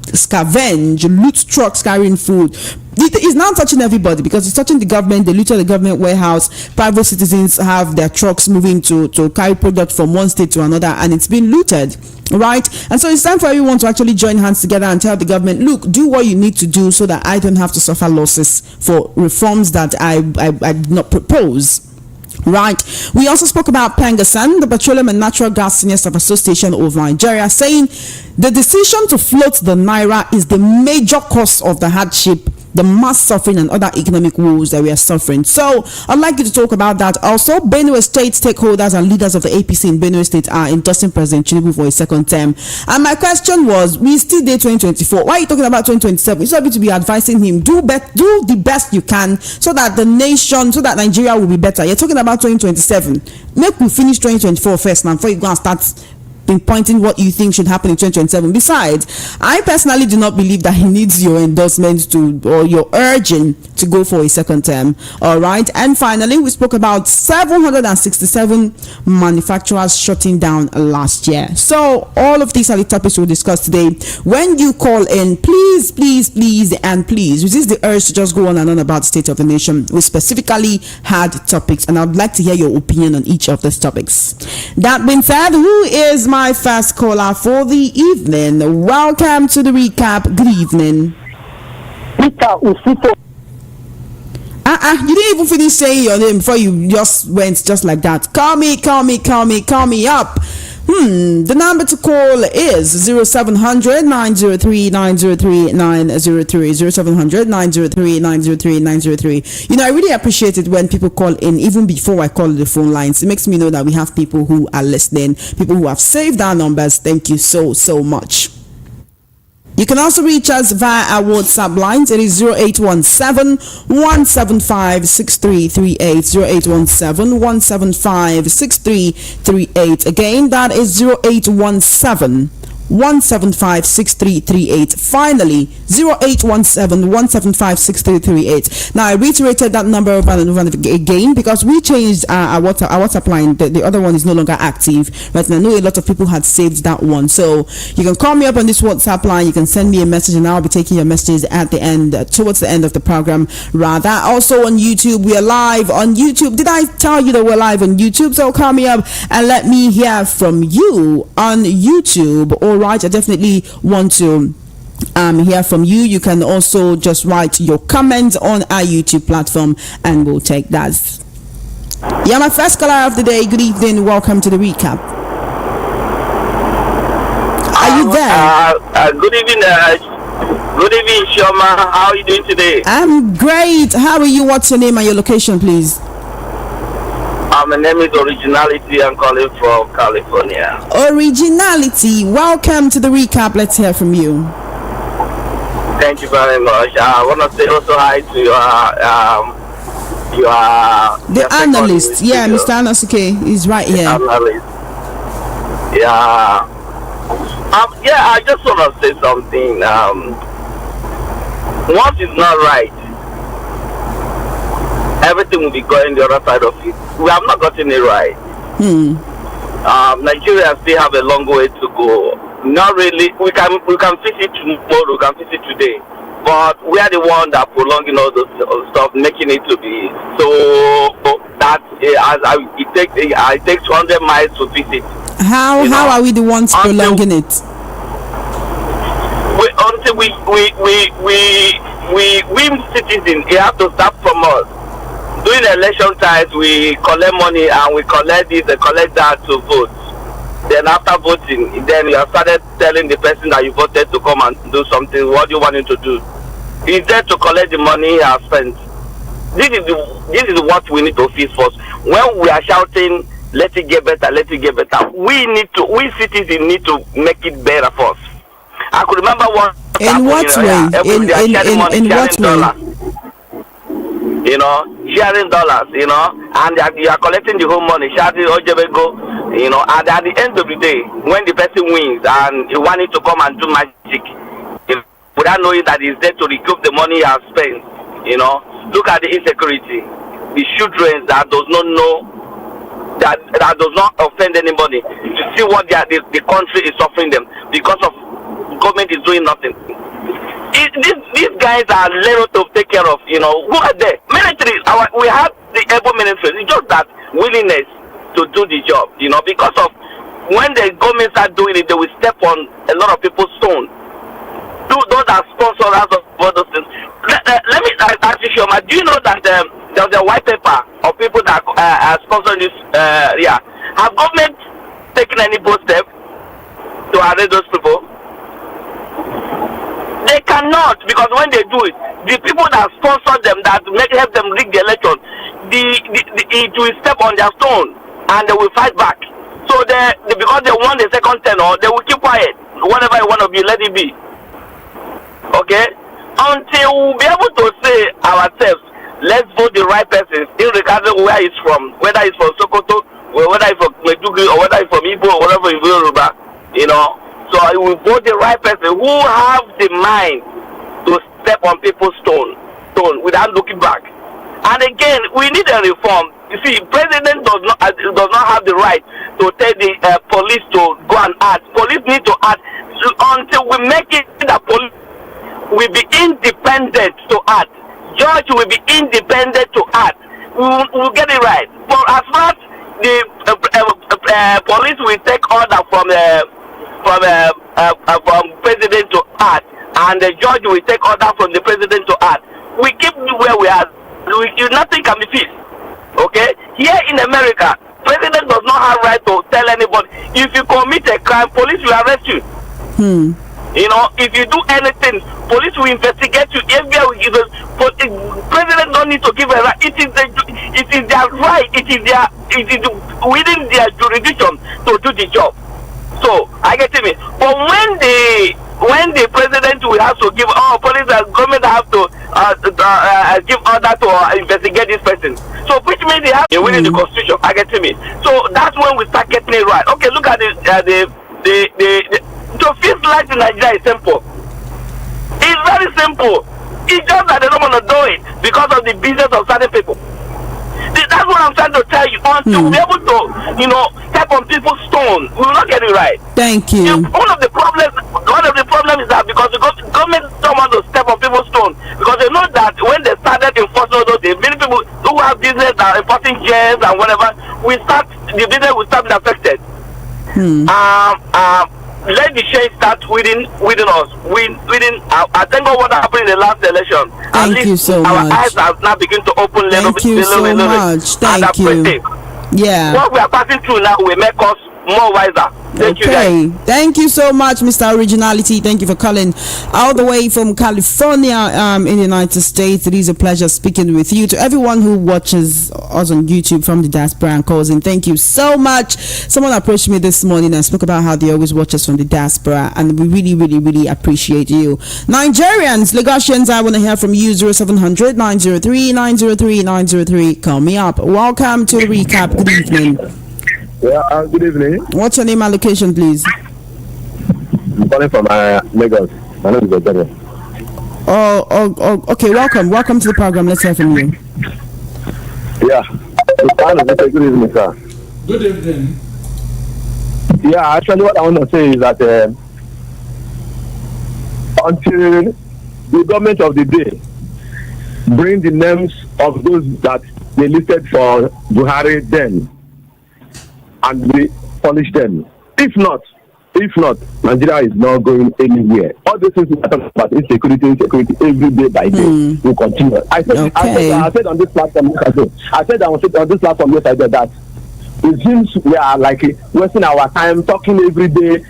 A: scavenge, loot trucks carrying food. It's not touching everybody because it's touching the government. They looted the government warehouse. Private citizens have their trucks moving to carry product from one state to another, and it's been looted, right? And so it's time for everyone to actually join hands together and tell the government, look, do what you need to do so that I don't have to suffer losses for reforms that I did not propose. Right. We also spoke about Pengasan, the Petroleum and Natural Gas Senior Staff Association of Nigeria, saying the decision to float the Naira is the major cause of the hardship, the mass suffering and other economic woes that we are suffering. So I'd like you to talk about that. Also, Benue State stakeholders and leaders of the APC in Benue State are endorsing President Tinubu for a second term. And my question was, we still did 2024. Why are you talking about 2027? It's not to be advising him, do the best you can so that the nation, so that Nigeria will be better. You're talking about 2027. Make we finish 2024 first now before you go and start pinpointing what you think should happen in 2027. Besides, I personally do not believe that he needs your endorsement or your urging to go for a second term. All right. And finally, we spoke about 767 manufacturers shutting down last year. So all of these are the topics we'll discuss today. When you call in, please resist the urge to just go on and on about the state of the nation. We specifically had topics, and I'd like to hear your opinion on each of these topics. That being said, who is my first caller for the evening? Welcome to the recap. Good evening. You didn't even finish saying your name before you just went just like that. Call me up. The number to call is 0700 903 903 903 0700 903 903 903. You know, I really appreciate it when people call in, even before I call the phone lines. It makes me know that we have people who are listening, people who have saved our numbers. Thank you so much. You can also reach us via our WhatsApp lines. It is 0817-175-6338. 0817-175-6338. Again, that is 0817-175-6338. Finally, 0817-175-6338. Now, I reiterated that number over and over again because we changed our WhatsApp line. The other one is no longer active, but I know a lot of people had saved that one. So you can call me up on this WhatsApp line. You can send me a message, and I'll be taking your messages at the end, towards the end of the program. Rather, also on YouTube, we are live on YouTube. Did I tell you that we're live on YouTube? So call me up and let me hear from you on YouTube. All right, I definitely want to hear from you. You can also just write your comments on our YouTube platform, and we'll take that. Yeah, my first caller of the day. Good evening. Welcome to the recap. Are you there?
C: Good evening. Good evening, Ijeoma. How are you doing today?
A: I'm great. How are you? What's your name and your location, please?
C: My name is Originality. I'm calling from California.
A: Originality, welcome to the recap. Let's hear from you.
C: Thank you very much. I want to say also hi to
A: the analyst. Yeah, Mr. Anasuke is right here.
C: Analyst. Yeah. I just want to say something. Once it's not right, everything will be going the other side of it. We have not gotten it right. Nigeria still have a long way to go. Not really. We can fix it tomorrow. We can fix it today. But we are the one that prolonging all those stuff, making it to be so that it takes 100 miles to fix it.
A: How are we the ones prolonging it?
C: Until we citizens, it have to start from us. During election times, we collect money and we collect this and collect that to vote. Then after voting, then you have started telling the person that you voted to come and do something. What do you want him to do? He's there to collect the money he has spent. This is what we need to fix first. When we are shouting, let it get better, let it get better, we citizens need to make it better first. I could remember one.
A: In what way? In what way?
C: you know, sharing dollars, you know, and you are collecting the whole money, sharing Ojebego, you know, and at the end of the day, when the person wins and you want him to come and do magic, you know, without knowing that he's there to recoup the money he has spent, you know, look at the insecurity, the children that does not know, that does not offend anybody, to see what the country is offering them because of government is doing nothing. These guys are little to take care of, you know. Who are there? Military, we have the able military. It's just that willingness to do the job, you know, because of when the government start doing it, they will step on a lot of people's stone. Those are sponsors of all those things. Let me ask you, Shoma, do you know that there's a white paper of people that are sponsoring this? Have government taken any bold step to arrest those people? They cannot, because when they do it, the people that sponsor them, that help them rig the election, it will step on their stone and they will fight back. So because they won the second tenor, they will keep quiet. Whatever you want to be, let it be. Okay? Until we'll be able to say ourselves, let's vote the right person, regardless of where he's from, whether it's from Sokoto, or whether it's from Meduguri, or whether it's from Igbo, or whatever in Yoruba, you know. So I will vote the right person who have the mind to step on people's stone without looking back. And again, we need a reform. You see, president does not have the right to tell the police to go and act. Police need to act until we make it that police will be independent to act. Judge will be independent to act. We'll get it right. For as far as the police will take order from president to act, and the judge will take order from the president to act. We keep where we are. Nothing can be fixed. Okay? Here in America, president does not have right to tell anybody. If you commit a crime, police will arrest you. You know, if you do anything, police will investigate you. FBI will give us. President don't need to give a right. It is their right. It is within their jurisdiction to do the job. So I get me. But when the president will have to give police and government have to give order to investigate this person. So which means they have within the constitution. I get me. So that's when we start getting it right. Okay, look at the to fix life in Nigeria is simple. It's very simple. It's just that they don't want to do it because of the business of certain people. That's what I'm trying to tell you. Until we're able to, you know, step on people's stone, we will not get it right.
A: Thank you.
C: One of the problems is that because the government don't want to step on people's stone, because they know that when they started enforcing those days, many people who have business that are importing shares and whatever, the business will start being affected. Let the change start within us. I think of what happened in the last election.
A: Thank you so much.
C: Our eyes have now begun to open little bit.
A: Thank you so much. Thank you. Yeah.
C: What we are passing through now will make us more wiser. Thank you, guys.
A: Thank you so much, Mr. Originality. Thank you for calling all the way from California in the United States. It is a pleasure speaking with you. To everyone who watches us on YouTube from the diaspora and calls in, thank you so much. Someone approached me this morning and spoke about how they always watch us from the diaspora, and we really, really, really appreciate you. Nigerians, Lagosians, I want to hear from you. 0700 903 903 903. Call me up. Welcome to the recap. Good evening.
D: Yeah, good evening.
A: What's your name and location, please?
D: I'm calling from Lagos. My name is Ijeoma.
A: Oh, okay. Welcome to the program. Let's hear from you.
D: Yeah. Good evening, sir.
B: Good evening.
D: Yeah, actually, what I want to say is that until the government of the day bring the names of those that they listed for Buhari then, and we punish them. If not, Nigeria is not going anywhere. All these things we are talking about insecurity every day by day will continue. I said on this platform yesterday that it seems we are like wasting our time talking every day.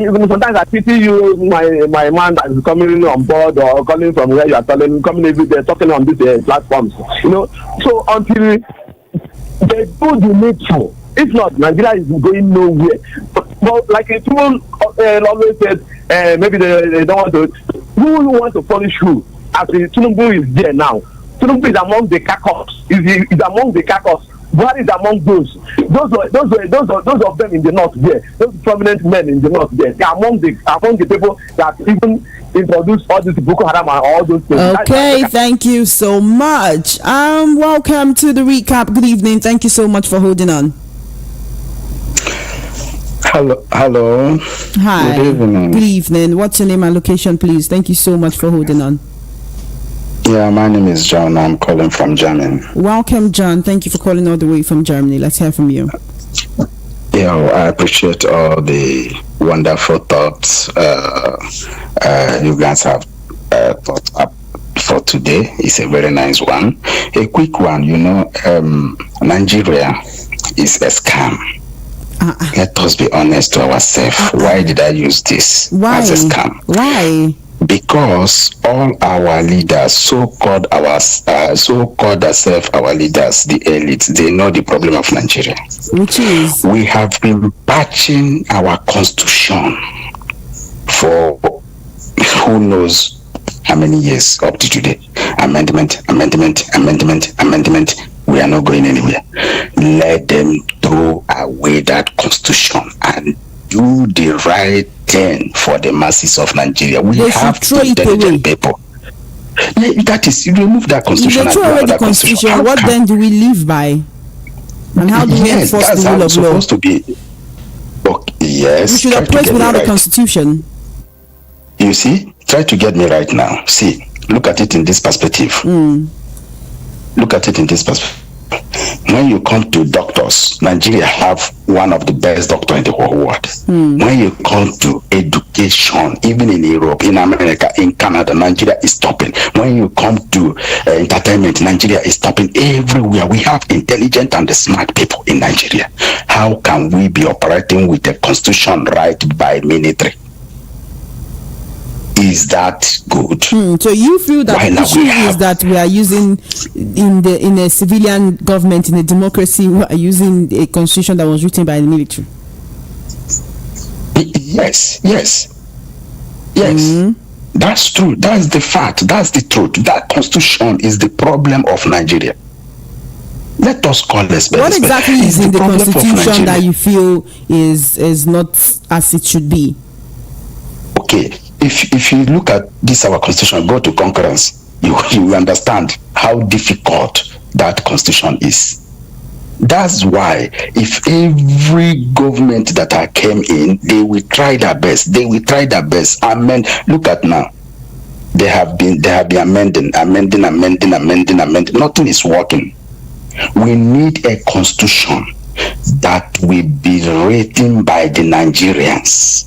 D: Even sometimes I pity you, my man that is coming on board or calling from where you are coming every day talking on these platforms. You know, so until they do the needful. If not, Nigeria is going nowhere. But like people always said, maybe they don't want to. Who want to punish who? As the Tinubu is there now, Tinubu is among the caucus. Is among the caucus. Buhari is among those. Those of them in the north there. Those prominent men in the north there. They are among the people that even introduce all this Boko Haram and all those things.
A: Okay, thank you so much. Welcome to the recap. Good evening. Thank you so much for holding on.
E: Hello.
A: Hi. Good evening. What's your name and location, please? Thank you so much for holding on.
E: Yeah, my name is John. I'm calling from Germany.
A: Welcome, John. Thank you for calling all the way from Germany. Let's hear from you.
E: Yeah, I appreciate all the wonderful thoughts you guys have thought up for today. It's a very nice one. A quick one, Nigeria is a scam. Let us be honest to ourselves. Why did I use this as a scam?
A: Why?
E: Because all our leaders, so-called ourselves, our leaders, the elites, they know the problem of Nigeria.
A: Which is?
E: We have been patching our constitution for who knows how many years up to today. Amendment. We are not going anywhere. Let them throw away that constitution and do the right thing for the masses of Nigeria. We have intelligent people. Yeah, that is, you remove that constitution.
A: If they throw away the constitution, what then do we live by? And how do we enforce the rule of law?
E: Supposed to be. Okay, yes.
A: We should operate without the constitution.
E: You see, try to get me right now. See, look at it in this perspective. Look at it in this perspective. When you come to doctors, Nigeria have one of the best doctors in the whole world. When you come to education, even in Europe, in America, in Canada, Nigeria is topping. When you come to entertainment, Nigeria is topping everywhere. We have intelligent and smart people in Nigeria. How can we be operating with a constitution right by military? Is that good?
A: So you feel that the issue is that we are using in a civilian government, in a democracy, we are using a constitution that was written by the military?
E: Yes. That's true. That's the fact. That's the truth. That constitution is the problem of Nigeria. Let us call this.
A: What exactly is in the constitution that you feel is not as it should be?
E: Okay. If you look at this our constitution, go to concurrence, you understand how difficult that constitution is. That's why if every government that came in, they will try their best. I mean, look at now. They have been amending. Nothing is working. We need a constitution that will be written by the Nigerians.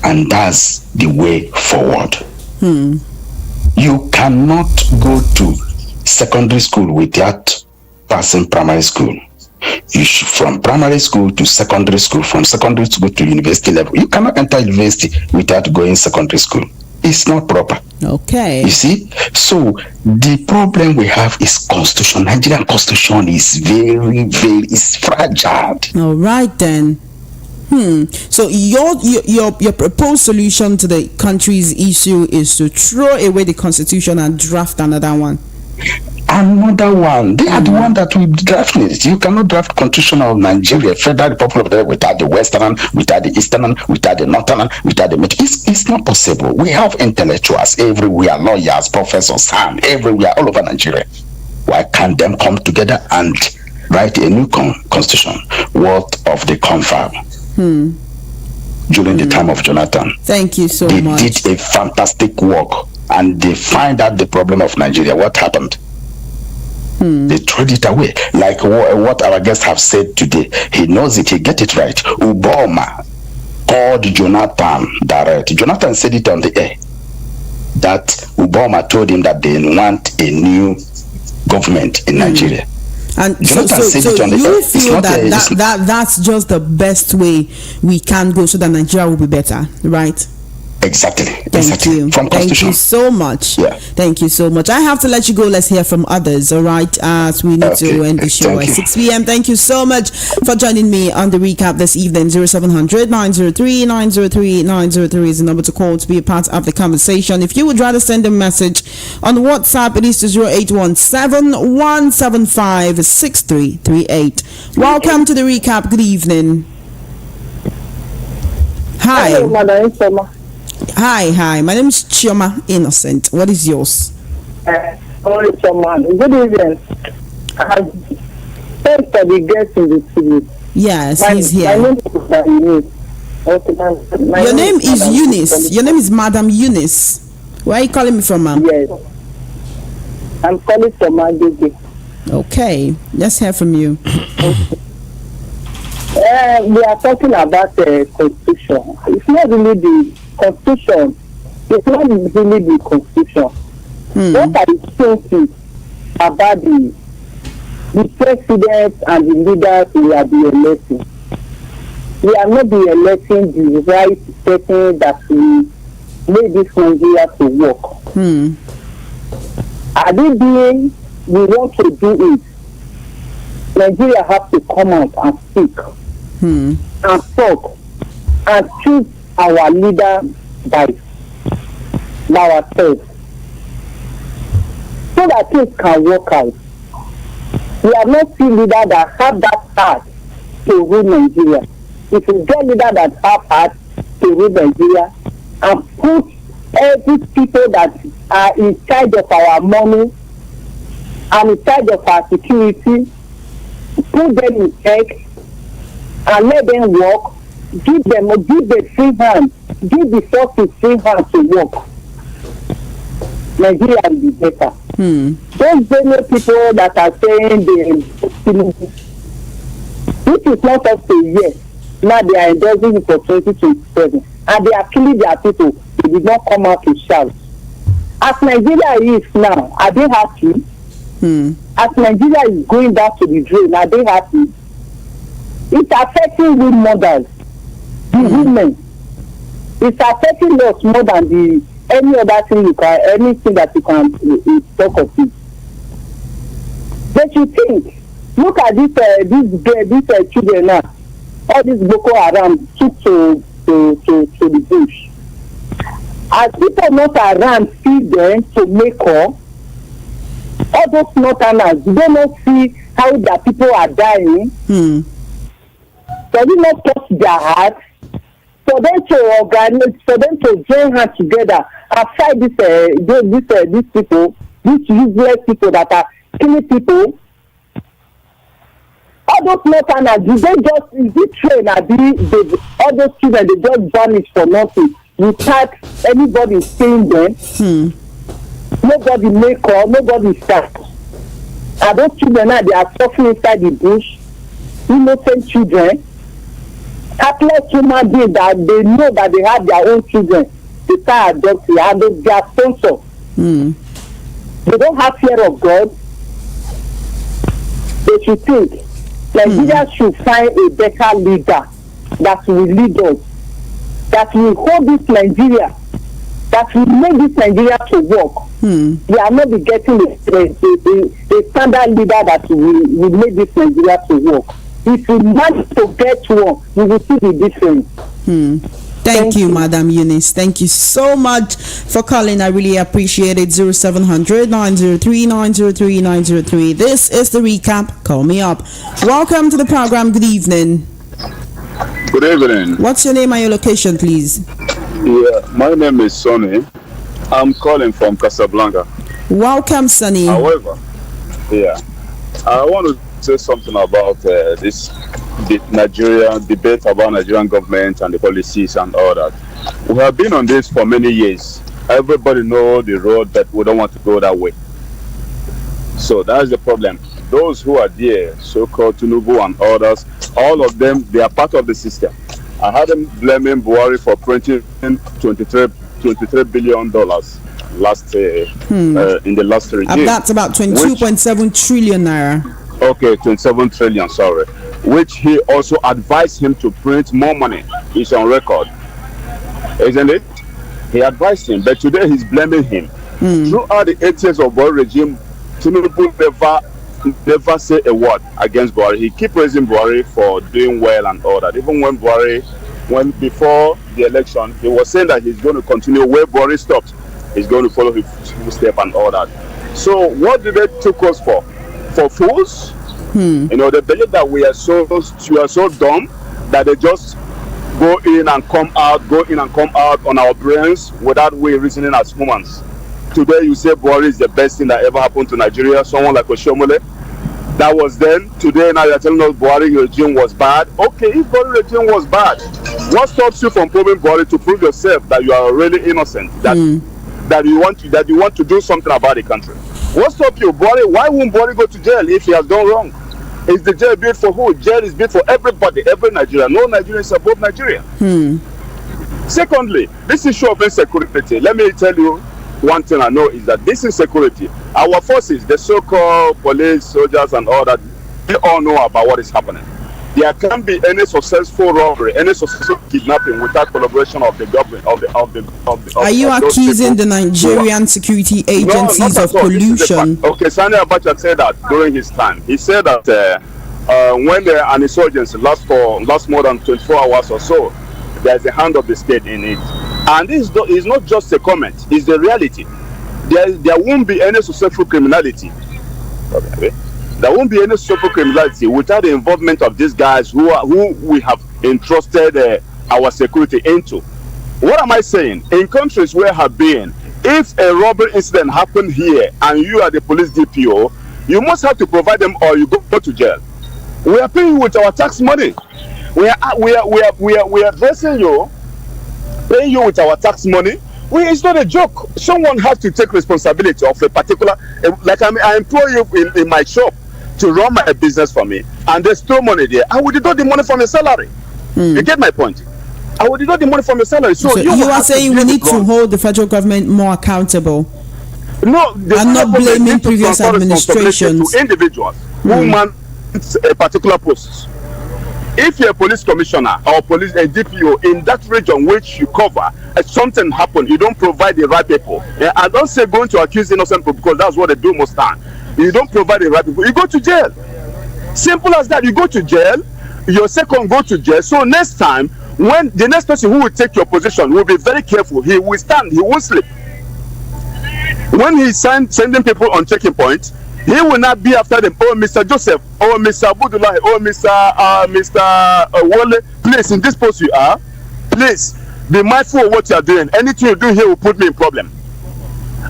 E: And that's the way forward. You cannot go to secondary school without passing primary school. From primary school to secondary school, from secondary school to university level. You cannot enter university without going secondary school. It's not proper.
A: Okay.
E: You see? So the problem we have is constitution. Nigerian constitution is very, very fragile.
A: All right then. So your proposed solution to the country's issue is to throw away the constitution and draft another one.
E: Another one. They are the one that will draft it. You cannot draft constitution of Nigeria, Federal Republic of Nigeria, without the Western, without the Eastern, without the Northern, without the Middle. It's not possible. We have intellectuals everywhere, lawyers, professors, and everywhere, all over Nigeria. Why can't them come together and write a new constitution worth of the confab? During the time of Jonathan.
A: Thank you so much.
E: They did a fantastic work and they find out the problem of Nigeria. What happened? They threw it away. Like what our guests have said today. He knows it, he get it right. Obama called Jonathan direct. Jonathan said it on the air. That Obama told him that they want a new government in Nigeria.
A: And so you feel that's just the best way we can go so that Nigeria will be better, right?
E: Exactly.
A: Thank you.
E: From
A: Thank
E: Constitution.
A: you so much.
E: Yeah.
A: Thank you so much. I have to let you go. Let's hear from others, all right? As we need to end the show at 6 p.m. Thank you so much for joining me on the recap this evening. 0700 903 903 903 is the number to call to be a part of the conversation. If you would rather send a message on WhatsApp, it is to 0817 175 6338. Welcome to the recap. Good evening. Hi.
F: Hello, Madam Ijeoma.
A: Hi. My name is Ijeoma Innocent. What is yours?
F: Good evening. Thanks for the guest in the studio.
A: Yes, he's
F: My
A: here.
F: name is Eunice.
A: Your name is Eunice. Your name is Madam Eunice. Where are you calling me from, ma'am?
F: Yes. I'm calling from Agege.
A: Okay, let's hear from you.
F: We are talking about the constitution. It's not really the constitution. It's not really the constitution. What are the things about the president and the leaders we are be electing? We are not be electing the right person that we made this Nigeria to work. Are they doing? We want to do it. Nigeria has to come out and speak and talk and choose our leader by ourselves so that things can work out. We have not seen leaders that have that heart to rule Nigeria. If we get leaders that have heart to rule Nigeria and put every people that are in charge of our money and in charge of our security, put them in check and let them work, give the free hand, give the forces free hand to work. Nigeria will be better. Those Benue people that are saying Tinubu, which is not up to yet, now they are endorsing it for 2027 and they are killing their people. They did not come out to shout. As Nigeria is now, are they happy? As Nigeria is going down to the drain, are they happy? It's affecting we mothers, the women. It's affecting us more than any other thing anything that you can talk of it. But you think, look at these children now. All these Boko Haram took to the bush. As people not around see them to make up, all those northerners, they don't see how their people are dying. Does it not touch their heart? For them to organize, for them to join hands together and fight these people, these useless people that are killing people. All those northerners, they just is it train all those children they just vanish for nothing without anybody seeing them. Nobody make up, nobody start. And those children now they are suffering inside the bush, innocent children. Helpless human beings that they know that they have their own children, they start adopting and they are sponsor. They don't have fear of God. They should think Nigeria should find a better leader that will lead us, that will hold this Nigeria, that will make this Nigeria to work. We are not be getting a standard leader that will make this Nigeria to work. If we manage to get one, we will see the difference.
A: Thank you, Madam Eunice. Thank you so much for calling. I really appreciate it. 0700 903 903 903. This is the recap. Call me up. Welcome to the program. Good evening.
G: Good evening.
A: What's your name and your location, please?
G: Yeah, my name is Sonny. I'm calling from Casablanca.
A: Welcome, Sonny.
G: However, I want to say something about this Nigerian debate about Nigerian government and the policies and all that. We have been on this for many years. Everybody knows the road that we don't want to go that way. So that's the problem. Those who are there, so-called Tinubu and others, all of them, they are part of the system. I had them blaming Buhari for printing $23 billion last in the last regime.
A: That's about 22.7 trillion naira.
G: Okay, 27 trillion, sorry. Which he also advised him to print more money. It's on record, isn't it? He advised him, but today he's blaming him. Throughout the 8 years of Buhari regime, Tinubu never say a word against Buhari. He keep praising Buhari for doing well and all that. Even when before the election, he was saying that he's going to continue where Buhari stopped. He's going to follow his footsteps and all that. So what did they take us for? For fools? You know, they believe that we are so dumb that they just go in and come out on our brains without we reasoning as humans. Today you say Buhari is the best thing that ever happened to Nigeria. Someone like Oshomole, that was then. Today now you're telling us Buhari regime was bad. Okay, if Buhari regime was bad, what stops you from proving Buhari to prove yourself that you are really innocent, that you want to do something about the country? What stops you, Buhari? Why won't Buhari go to jail if he has done wrong? Is the jail built for who? Jail is built for everybody, every Nigerian. No Nigerian is above Nigeria. Secondly, this issue of insecurity. Let me tell you one thing I know is that this insecurity, our forces, the so-called police, soldiers, and all that, they all know about what is happening. There can't be any successful robbery, any successful kidnapping without collaboration of the government.
A: Are you accusing the Nigerian security agencies of collusion?
G: Okay, Sani Abacha said that during his time. He said that when an insurgency lasts more than 24 hours or so, there's a hand of the state in it. And this is not just a comment; it's the reality. There won't be any successful criminality. Okay. There won't be any successful criminality without the involvement of these guys who we have entrusted our security into. What am I saying? In countries where I have been, if a robbery incident happened here and you are the police DPO, you must have to provide them or you go to jail. We are paying with our tax money. We are dressing you, paying you with our tax money. It's not a joke. Someone has to take responsibility of a particular, like I employ you in my shop to run my business for me, and there's no money there. I will deduct the money from your salary. You get my point? I will deduct the money from your salary. So you are saying we need
A: to hold the federal government more accountable.
G: No,
A: and not blaming previous administrations.
G: To individuals who man a particular post. If you're a police commissioner or a DPO in that region which you cover, and something happened, you don't provide the right people. I don't say going to accuse innocent people because that's what they do most time. You don't provide the right people, you go to jail. Simple as that. You go to jail, your second go to jail. So next time, when the next person who will take your position will be very careful. He will stand, he won't sleep. When he's sending people on checking point, he will not be after them. Oh, Mr. Joseph, oh, Mr. Abdullahi, oh, Mr. Wole, please, in this post you are, please be mindful of what you are doing. Anything you do here will put me in problem.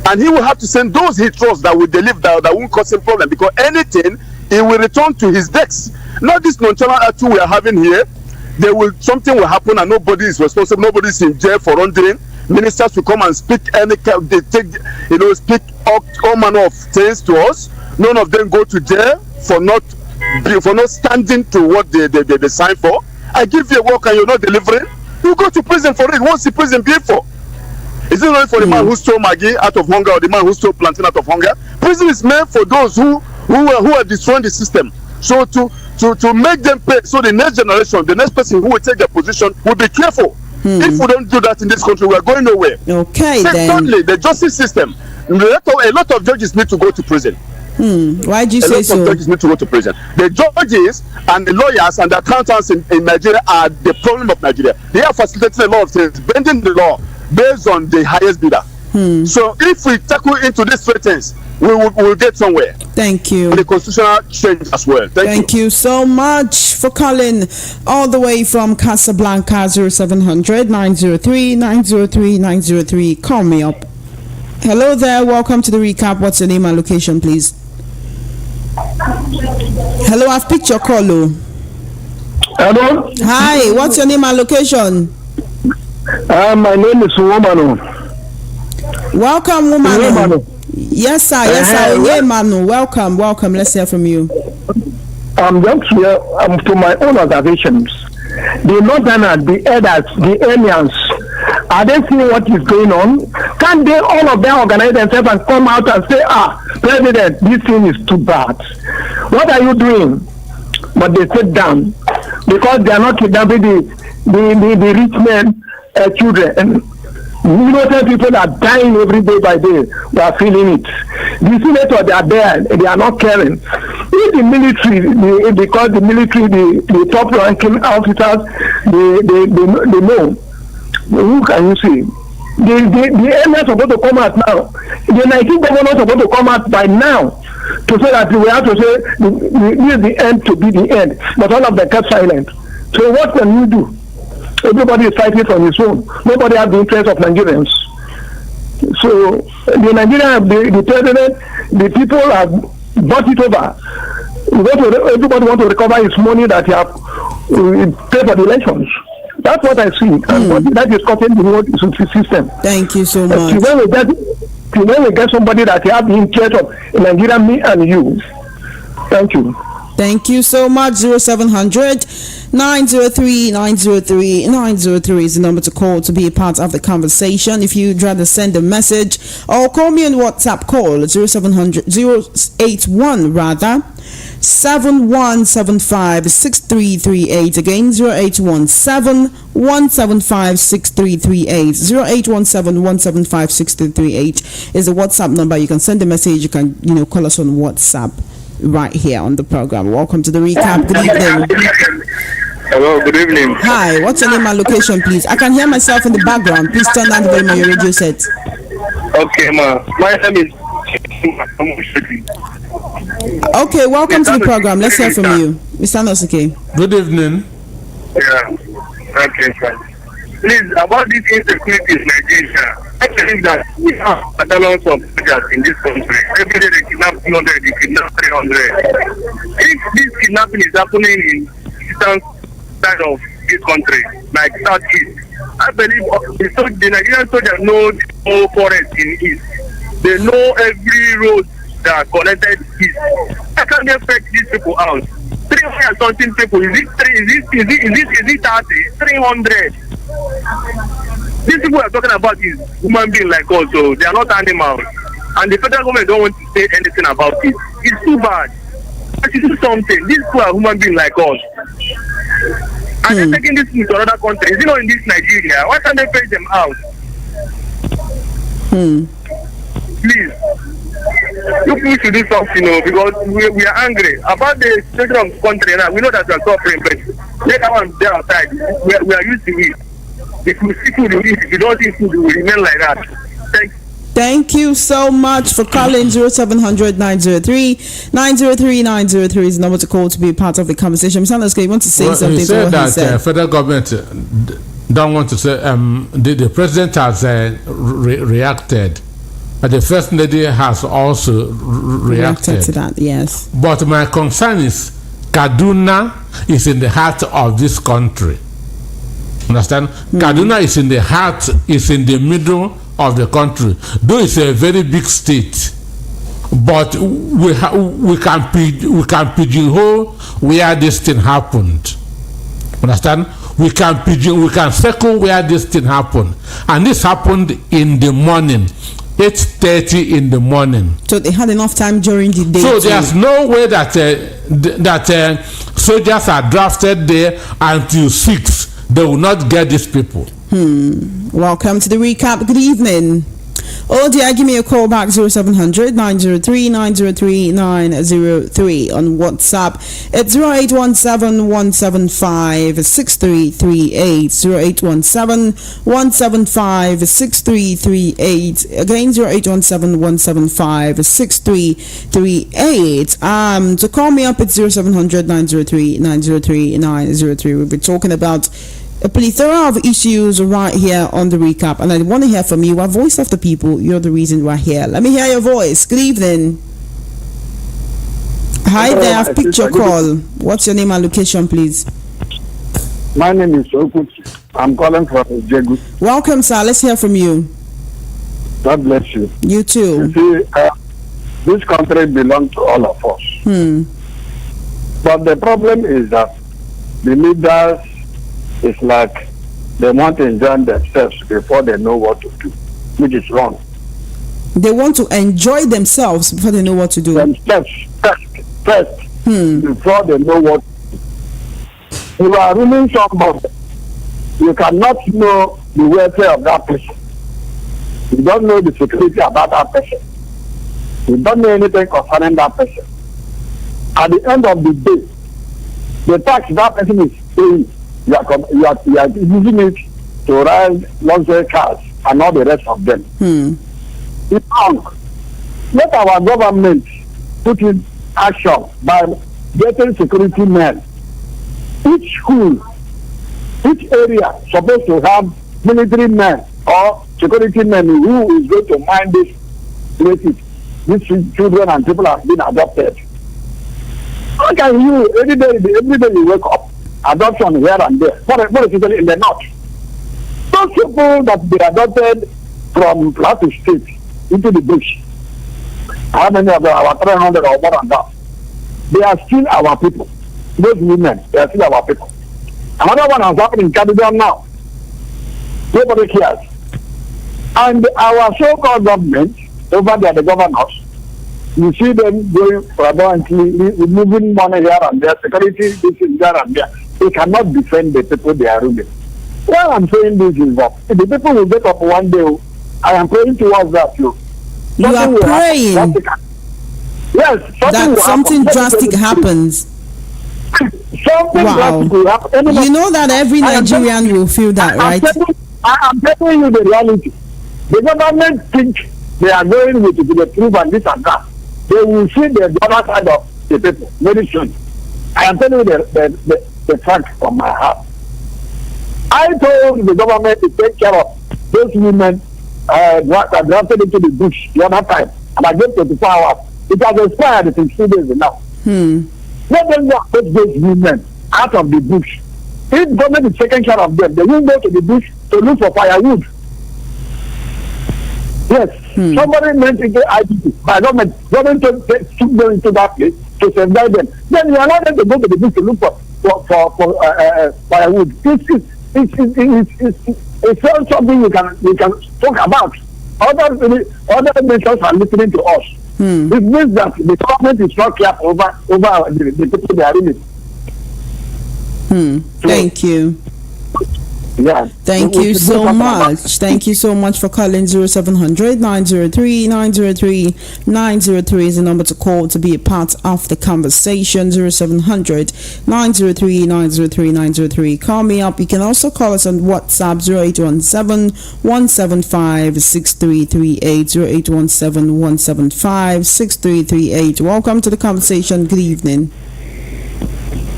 G: And he will have to send those he trusts that will deliver, that won't cause him problem, because anything he will return to his decks. Not this nonchalant attitude we are having here. Something will happen and nobody is responsible. Nobody is in jail for wrongdoing. Ministers will come and speak speak all manner of things to us. None of them go to jail for not standing to what they signed for. I give you a work and you're not delivering, you go to prison for it. What's the prison be for? Is it only for the man who stole Maggie out of hunger or the man who stole plantain out of hunger? Prison is meant for those who are destroying the system. So to make them pay, so the next generation, the next person who will take their position will be careful. If we don't do that in this country, we are going nowhere.
A: Okay,
G: Secondly, the justice system. A lot of judges need to go to prison.
A: Why do you say so?
G: A lot of judges need to go to prison. The judges and the lawyers and the accountants in Nigeria are the problem of Nigeria. They are facilitating a lot of things, bending the law based on the highest bidder. So if we tackle into these three things, we will get somewhere.
A: Thank you.
G: And the constitutional change as well.
A: Thank you so much for calling all the way from Casablanca. 0700 903 903 903. Call me up. Hello there. Welcome to the recap. What's your name and location, please? Hello, I've picked your call.
H: Hello.
A: Hi. What's your name and location?
H: My name is Womano.
A: Welcome, Womano. Yes, sir. Yes, sir. Yeah, Manu. Welcome. Let's hear from you.
H: I'm just here to my own observations. The Northerners, the elders, the aliens, are they seeing what is going on? Can't they, all of them, organize themselves and come out and say, President, this thing is too bad. What are you doing? But they sit down because they are not kidnapping the rich men children. Innocent people are dying every day by day. We are feeling it. The senators, they are there. They are not caring. If the military, because the military, the top-ranking officers, they know. Who can you see? The emirs are supposed to come out now. The 19 governors are supposed to come out by now to say that we have to say this is the end to be the end. But all of them kept silent. So what can you do? Everybody is fighting from his own. Nobody has the interest of Nigerians. So the Nigerian, the president, the people have bought it over. Everybody wants to recover his money that he have paid for the elections. That's what I see. And that is causing the whole system.
A: Thank you so much.
H: When we get somebody that have the interest of Nigeria, me and you. Thank you.
A: Thank you so much. 0700 903 903 903 is the number to call to be a part of the conversation. If you'd rather send a message or call me on WhatsApp, call 0700 081 rather 7175 6338. Again, 0817 175 6338. 0817 175 6338 is the WhatsApp number. You can send a message. You can call us on WhatsApp right here on the program. Welcome to the recap. Good evening.
I: Hello, good evening.
A: Hi, what's your name and location, please? I can hear myself in the background. Please turn down the volume on your radio set.
I: Okay, ma. My name is.
A: Okay, welcome to the program. Let's hear from you, Mr. Nosike.
B: Good evening.
I: Yeah. Okay, sir. Please, about this insecurity in Nigeria, I believe that we have battalions of soldiers in this country. Every day they kidnap 200, they kidnap 300. If this kidnapping is happening in eastern side of this country, like southeast, I believe the Nigerian soldiers know the whole forest in east. They know every road that connected east. I can't expect these people out. 300 something people. Is it 30? 300. These people we are talking about is human beings like us, so they are not animals. And the federal government don't want to say anything about it. It's too bad. They should do something. These people are human beings like us. And they're taking this to another country. Is it not in this Nigeria? Why can't they pay them out? Please. You people should do something, because we are angry about the situation of the country now. We know that we are suffering, but let that one there outside. We are used to it. If we see food, we eat. If we don't see food, we remain like that.
A: Thank you so much for calling. 0700 903 903 903 is the number to call to be a part of the conversation. Mr. Nosike, you want to say something?
B: He said that federal government don't want to say the president has reacted. The First Lady has also reacted
A: to that, yes.
B: But my concern is Kaduna is in the heart of this country. Understand? Kaduna is in the heart, is in the middle of the country. Though it's a very big state, but we can pigeonhole where this thing happened. Understand? We can circle where this thing happened, and this happened in the morning. 8:30 in the morning.
A: So they had enough time during the day.
B: So there's no way that soldiers are drafted there until 6. They will not get these people.
A: Welcome to the recap. Good evening. Oh dear, give me a call back 0700 903 903 903 on WhatsApp. It's 0817 175 6338 0817 175 6338 again 0817 175 6338. To call me up it's 0700 903 903 903. We'll be talking about a plethora of issues right here on the recap, and I want to hear from you. Our voice of the people, you're the reason we're here. Let me hear your voice. Good evening. Hi there, I've picked your call. What's your name and location, please?
J: My name is Woefully. I'm calling from Jegu.
A: Welcome, sir. Let's hear from you.
J: God bless you.
A: You too.
J: You see, this country belongs to all of us. But the problem is that the leaders, it's like they want to enjoy themselves before they know what to do, which is wrong.
A: They want to enjoy themselves before they know what to do.
J: Themselves first before they know what to do. You are ruling somebody. You cannot know the welfare of that person. You don't know the security about that person. You don't know anything concerning that person. At the end of the day, the tax that person is paying, you are using it to ride luxury cars and all the rest of them. It's wrong. Let our government put in action by getting security men. Each school, each area supposed to have military men or security men who is going to mind these places. These children and people have been adopted. How can you every day you wake up, adoption here and there, more especially in the north? Those people that they adopted from Plateau State into the bush, how many of them, our 300 or more than that? They are still our people. Those women, they are still our people. Another one has happened in Kaduna now. Nobody cares. And our so-called government, over there, the governors, you see them going predominantly removing money here and there, security, this is there and there. They cannot defend the people they are ruling. Why I'm saying this is that if the people will get up one day, I am praying towards that too.
A: You are praying?
J: Yes,
A: that something drastic happens.
J: Something drastic will happen.
A: You know that every Nigerian will feel that, right?
J: I am telling you the reality. The government think they are going with the truth and this and that. They will see the other side of the people very soon. I am telling you the fact from my heart. I told the government to take care of those women that drafted into the bush the other time, and I gave 24 hours. It has expired. It is 2 days now. Let them not take those women out of the bush. If government is taking care of them, they will go to the bush to look for firewood. Yes, somebody mentioned the IDP. By government took them into that place to safeguard them. Then you allow them to go to the bush to look for firewood. It's not something we can talk about. Other nations are listening to us. It means that the government is not careful over the people they are in it.
A: Thank you.
J: Yeah.
A: Thank you so much. Thank you so much for calling 0700 903 903 903 is the number to call to be a part of the conversation. 0700 903 903 903. Call me up. You can also call us on WhatsApp 0817 175 6338 0817 175 6338. Welcome to the conversation. Good evening.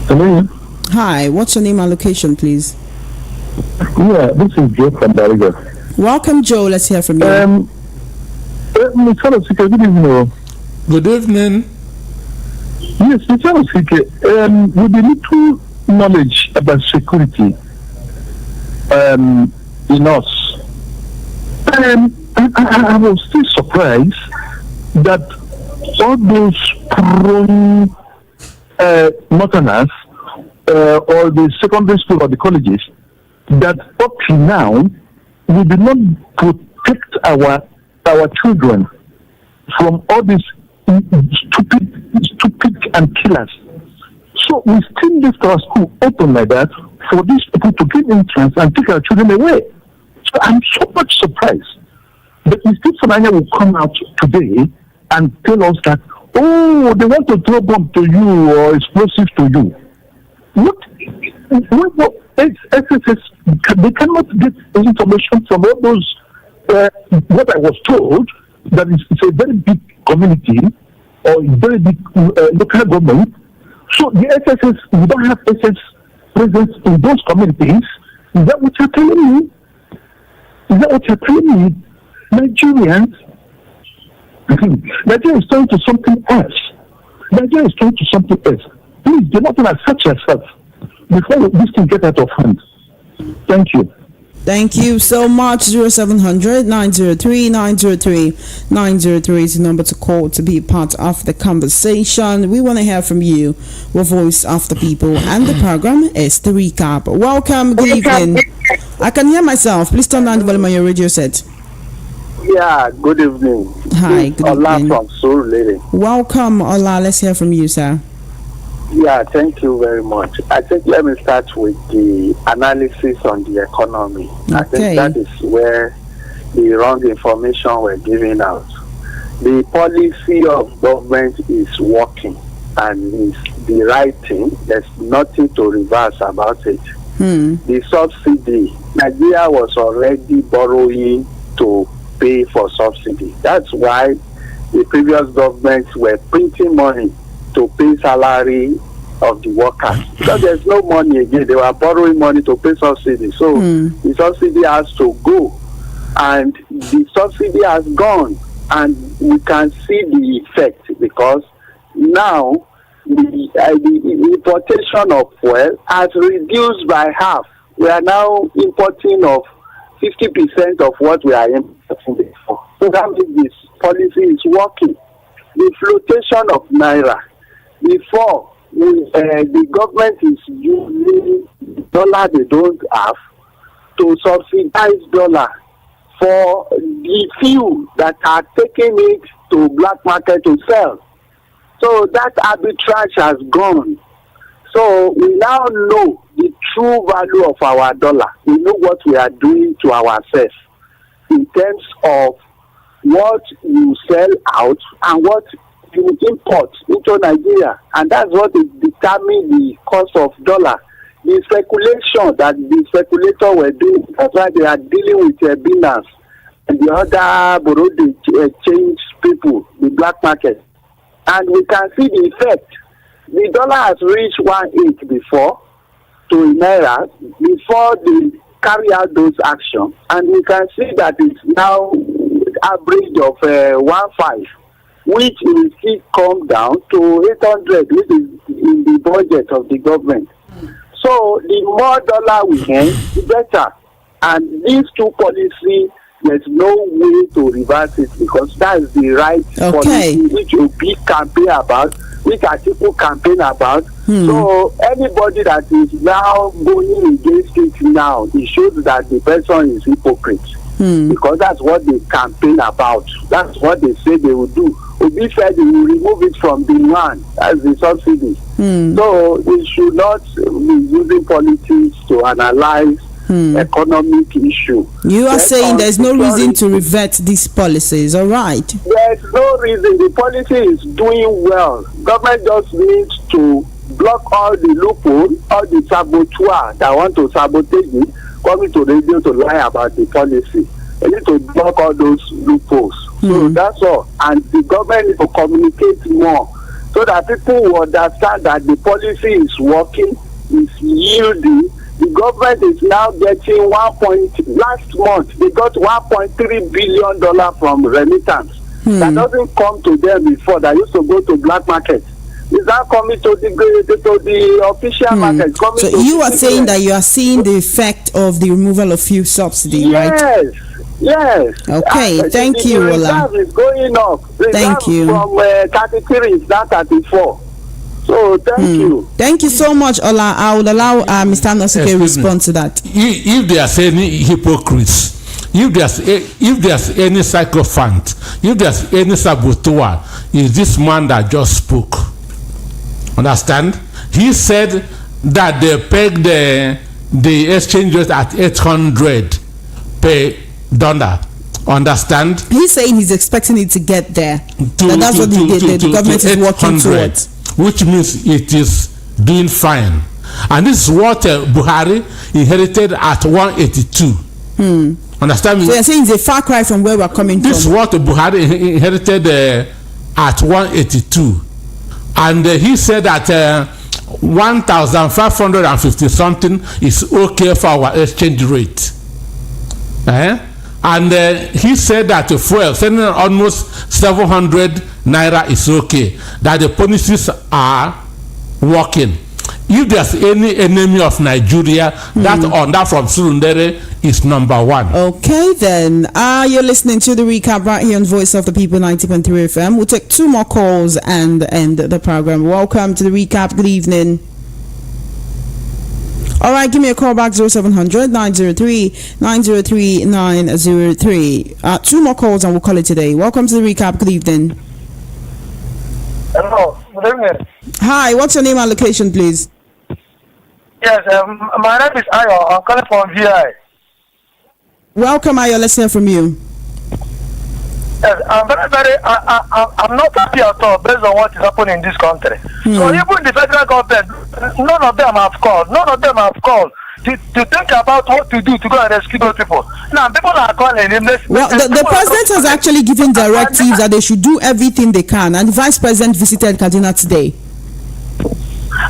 K: Hello.
A: Hi. What's your name and location, please?
K: Yeah, this is Joe from Bariga.
A: Welcome, Joe. Let's hear from you.
K: Mr. Osike, good evening.
B: Good evening.
K: Yes, Mr. Osike, with the little knowledge about security in us, I was still surprised that all those prone northerners or the secondary school or the colleges that up to now we do not protect our children from all these stupid and killers. So we still left our school open like that for these people to get entrance and take our children away. So I'm so much surprised that Mr. Fananya will come out today and tell us that, oh, they want to throw bomb to you or explosives to you. What SSS, they cannot get information from all those, what I was told, that it's a very big community or a very big local government. So the SSS, we don't have SS presence in those communities. Is that what you're telling me? Is that what you're telling me? Nigerians, Nigeria is turning to something else. Nigeria is turning to something else. Please do not assert yourself before this thing get out of hand. Thank you.
A: Thank you so much. 0700 903 903 903 is the number to call to be a part of the conversation. We want to hear from you. We're Voice of the People, and the program is the recap. Welcome. Good evening. I can hear myself. Please turn down the volume on your radio set.
L: Yeah, good evening.
A: Hi, good
L: Ola
A: evening.
L: from Surulere.
A: Welcome, Ola. Let's hear from you, sir.
L: Yeah, thank you very much. I think let me start with the analysis on the economy. I think that is where the wrong information we're giving out. The policy of government is working and is the right thing. There's nothing to reverse about it. The subsidy, Nigeria was already borrowing to pay for subsidy. That's why the previous governments were printing money to pay salary of the workers. Because there's no money again, they were borrowing money to pay subsidy. So the subsidy has to go. And the subsidy has gone. And we can see the effect because now the importation of fuel has reduced by half. We are now importing of 50% of what we are importing before. So that means this policy is working. The flotation of naira. Before, the government is using dollar they don't have to subsidize dollar for the few that are taking it to black market to sell. So that arbitrage has gone. So we now know the true value of our dollar. We know what we are doing to ourselves in terms of what you sell out and what you import into Nigeria. And that's what is determining the cost of dollar. The speculation that the speculator were doing, that's why they are dealing with Binance and the other Bureau change people, the black market. And we can see the effect. The dollar has reached 1.8 before to naira before they carry out those actions. And we can see that it's now average of 1.5, which will still come down to 800, which is in the budget of the government. So the more dollar we earn, the better. And these two policies, there's no way to reverse it because that's the right policy which Obi campaign about, which Atiku campaign about. So anybody that is now going against it now, it shows that the person is hypocrite. Because that's what they campaign about. That's what they say they will do. Obi said they will remove it from the one as the subsidy. So we should not be using politics to analyze economic issue.
A: You are saying there's no reason to revert these policies, all right?
L: There's no reason. The policy is doing well. Government just needs to block all the loopholes, all the saboteurs that want to sabotage it, coming to radio to lie about the policy. They need to block all those loopholes. So that's all. And the government needs to communicate more so that people will understand that the policy is working, is yielding. The government is now getting last month they got $1.3 billion from remittance. That doesn't come to them before. That used to go to black market. Is that coming to the official market?
A: So you are saying that you are seeing the effect of the removal of fuel subsidy, right?
L: Yes.
A: Okay, thank you, Ola.
L: The reserve is going up.
A: Thank you.
L: From 33 is now 34. So thank you.
A: Thank you so much, Ola. I would allow Mr. Nosike to respond to that.
B: If there's any hypocrites, if there's any sycophant, if there's any saboteur, is this man that just spoke. Understand? He said that they pegged the exchange rate at 800 per dollar. Understand?
A: He's saying he's expecting it to get there. That's what the government is working towards.
B: Which means it is doing fine. And this is what Buhari inherited at 182. Understand me?
A: So you're saying it's a far cry from where we're coming from.
B: This is what Buhari inherited at 182. And he said that 1,550 something is okay for our exchange rate. And he said that fuel, sending almost 700 naira is okay, that the policies are working. If there's any enemy of Nigeria, that from Surundere is number one.
A: Okay, then. You're listening to the recap right here on Voice of the People 90.3 FM. We'll take 2 more calls and end the program. Welcome to the recap. Good evening. All right, give me a call back 0700 903 903 903. 2 more calls and we'll call it today. Welcome to the recap. Good evening.
M: Hello, good evening.
A: Hi, what's your name and location, please?
M: Yes, my name is Ayo. I'm calling from VI.
A: Welcome, Ayo. Let's hear from you.
M: Yes, I'm I'm not happy at all based on what is happening in this country. So even the federal government, none of them have called. To think about what to do to go and rescue those people. Now, people are calling him.
A: Well, the president has actually given directives that they should do everything they can, and the vice president visited Kaduna today.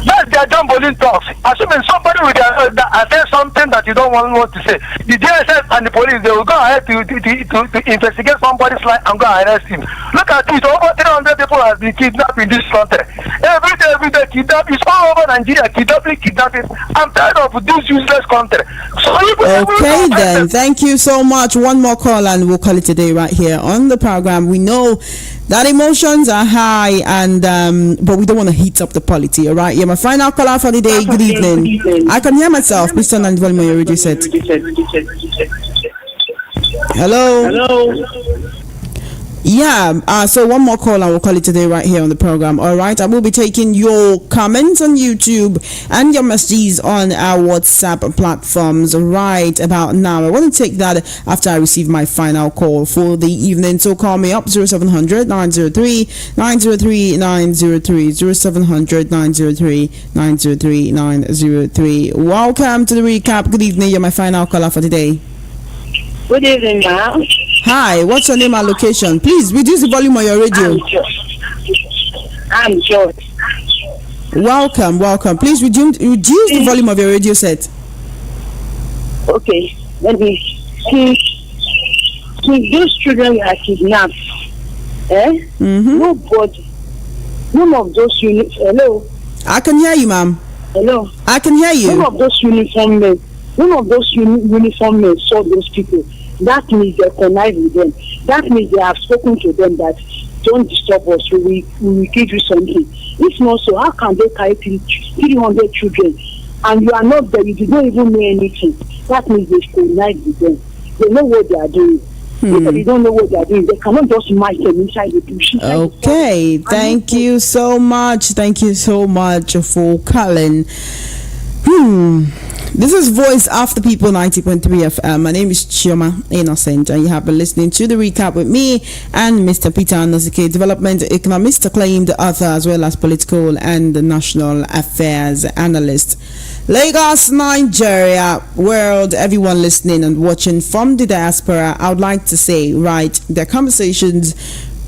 M: That's their jumbling talks. Assuming somebody will say something that you don't want to say. The DSS and the police, they will go ahead to investigate somebody's life and go and arrest him. Look at it, over 300 people have been kidnapped in this country. Every day, kidnapping. It's all over Nigeria, kidnapping. I'm tired of this useless country.
A: Okay then, thank you so much. One more call and we'll call it a day right here on the program. We know that emotions are high, and but we don't want to heat up the polity. All right, you're my final caller for the day. Good evening. I can hear myself. Please turn on the volume on your radio set. Hello. Yeah, so one more call and we'll call it today right here on the program. All right, I will be taking your comments on YouTube and your messages on our WhatsApp platforms right about now. I want to take that after I receive my final call for the evening. So call me up 0700 903 903 903 0700 903 903 903. Welcome to the recap. Good evening. You're my final caller for today.
F: Good evening, ma'am.
A: Hi, what's your name and location? Please reduce the volume on your radio.
F: I'm George.
A: Welcome. Please reduce the volume of your radio set.
F: Okay, let me see. Those children are kidnapped. Nobody. None of those units. Hello.
A: I can hear you, ma'am.
F: Hello.
A: I can hear you.
F: None of those uniform men saw those people. That means they connived with them. That means they have spoken to them that don't disturb us, we will give you something. If not so, how can they carry 300 children and you are not there, you did not even know anything? That means they connived with them. They know what they are doing. If they don't know what they are doing, they cannot just march them inside the bush.
A: Okay, thank you so much. Thank you so much for calling. This is Voice of the People 90.3 FM. My name is Ijeoma Egwuatu, and you have been listening to the recap with me and Mr. Peter Anosike, development economist, acclaimed author, as well as political and national affairs analyst. Lagos, Nigeria, world, everyone listening and watching from the diaspora, I would like to say, right, there are conversations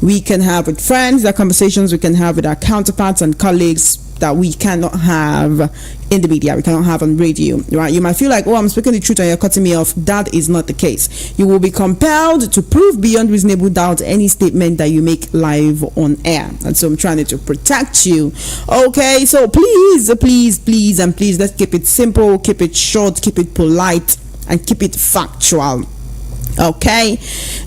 A: we can have with friends, there are conversations we can have with our counterparts and colleagues that we cannot have in the media, we cannot have on radio, right? You might feel like, oh, I'm speaking the truth and you're cutting me off. That is not the case. You will be compelled to prove beyond reasonable doubt any statement that you make live on air. And so I'm trying to protect you. Okay, so please, let's keep it simple, keep it short, keep it polite, and keep it factual. Okay,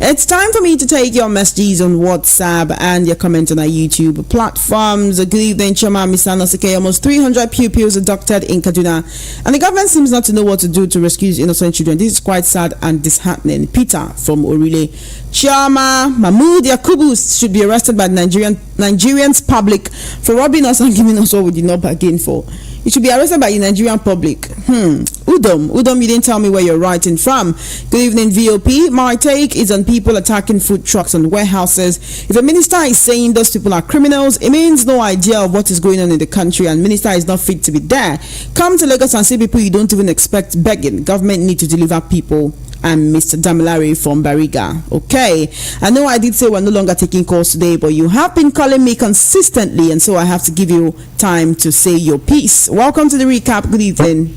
A: it's time for me to take your messages on WhatsApp and your comments on our YouTube platforms. Good evening, Chairman Mr. Anosike. Almost 300 pupils abducted in Kaduna, and the government seems not to know what to do to rescue innocent children. This is quite sad and disheartening. Peter from Orile. Chioma Mahmood Yakubu should be arrested by Nigerians public for robbing us and giving us what we did not bargain for. You should be arrested by the Nigerian public. Udom, you didn't tell me where you're writing from. Good evening, VOP. My take is on people attacking food trucks and warehouses. If a minister is saying those people are criminals, it means no idea of what is going on in the country, and minister is not fit to be there. Come to Lagos and see people you don't even expect begging. Government need to deliver people. And Mr. Damilare from Bariga. Okay, I know I did say we're no longer taking calls today, but you have been calling me consistently, and so I have to give you time to say your piece. Welcome to the recap. Good evening.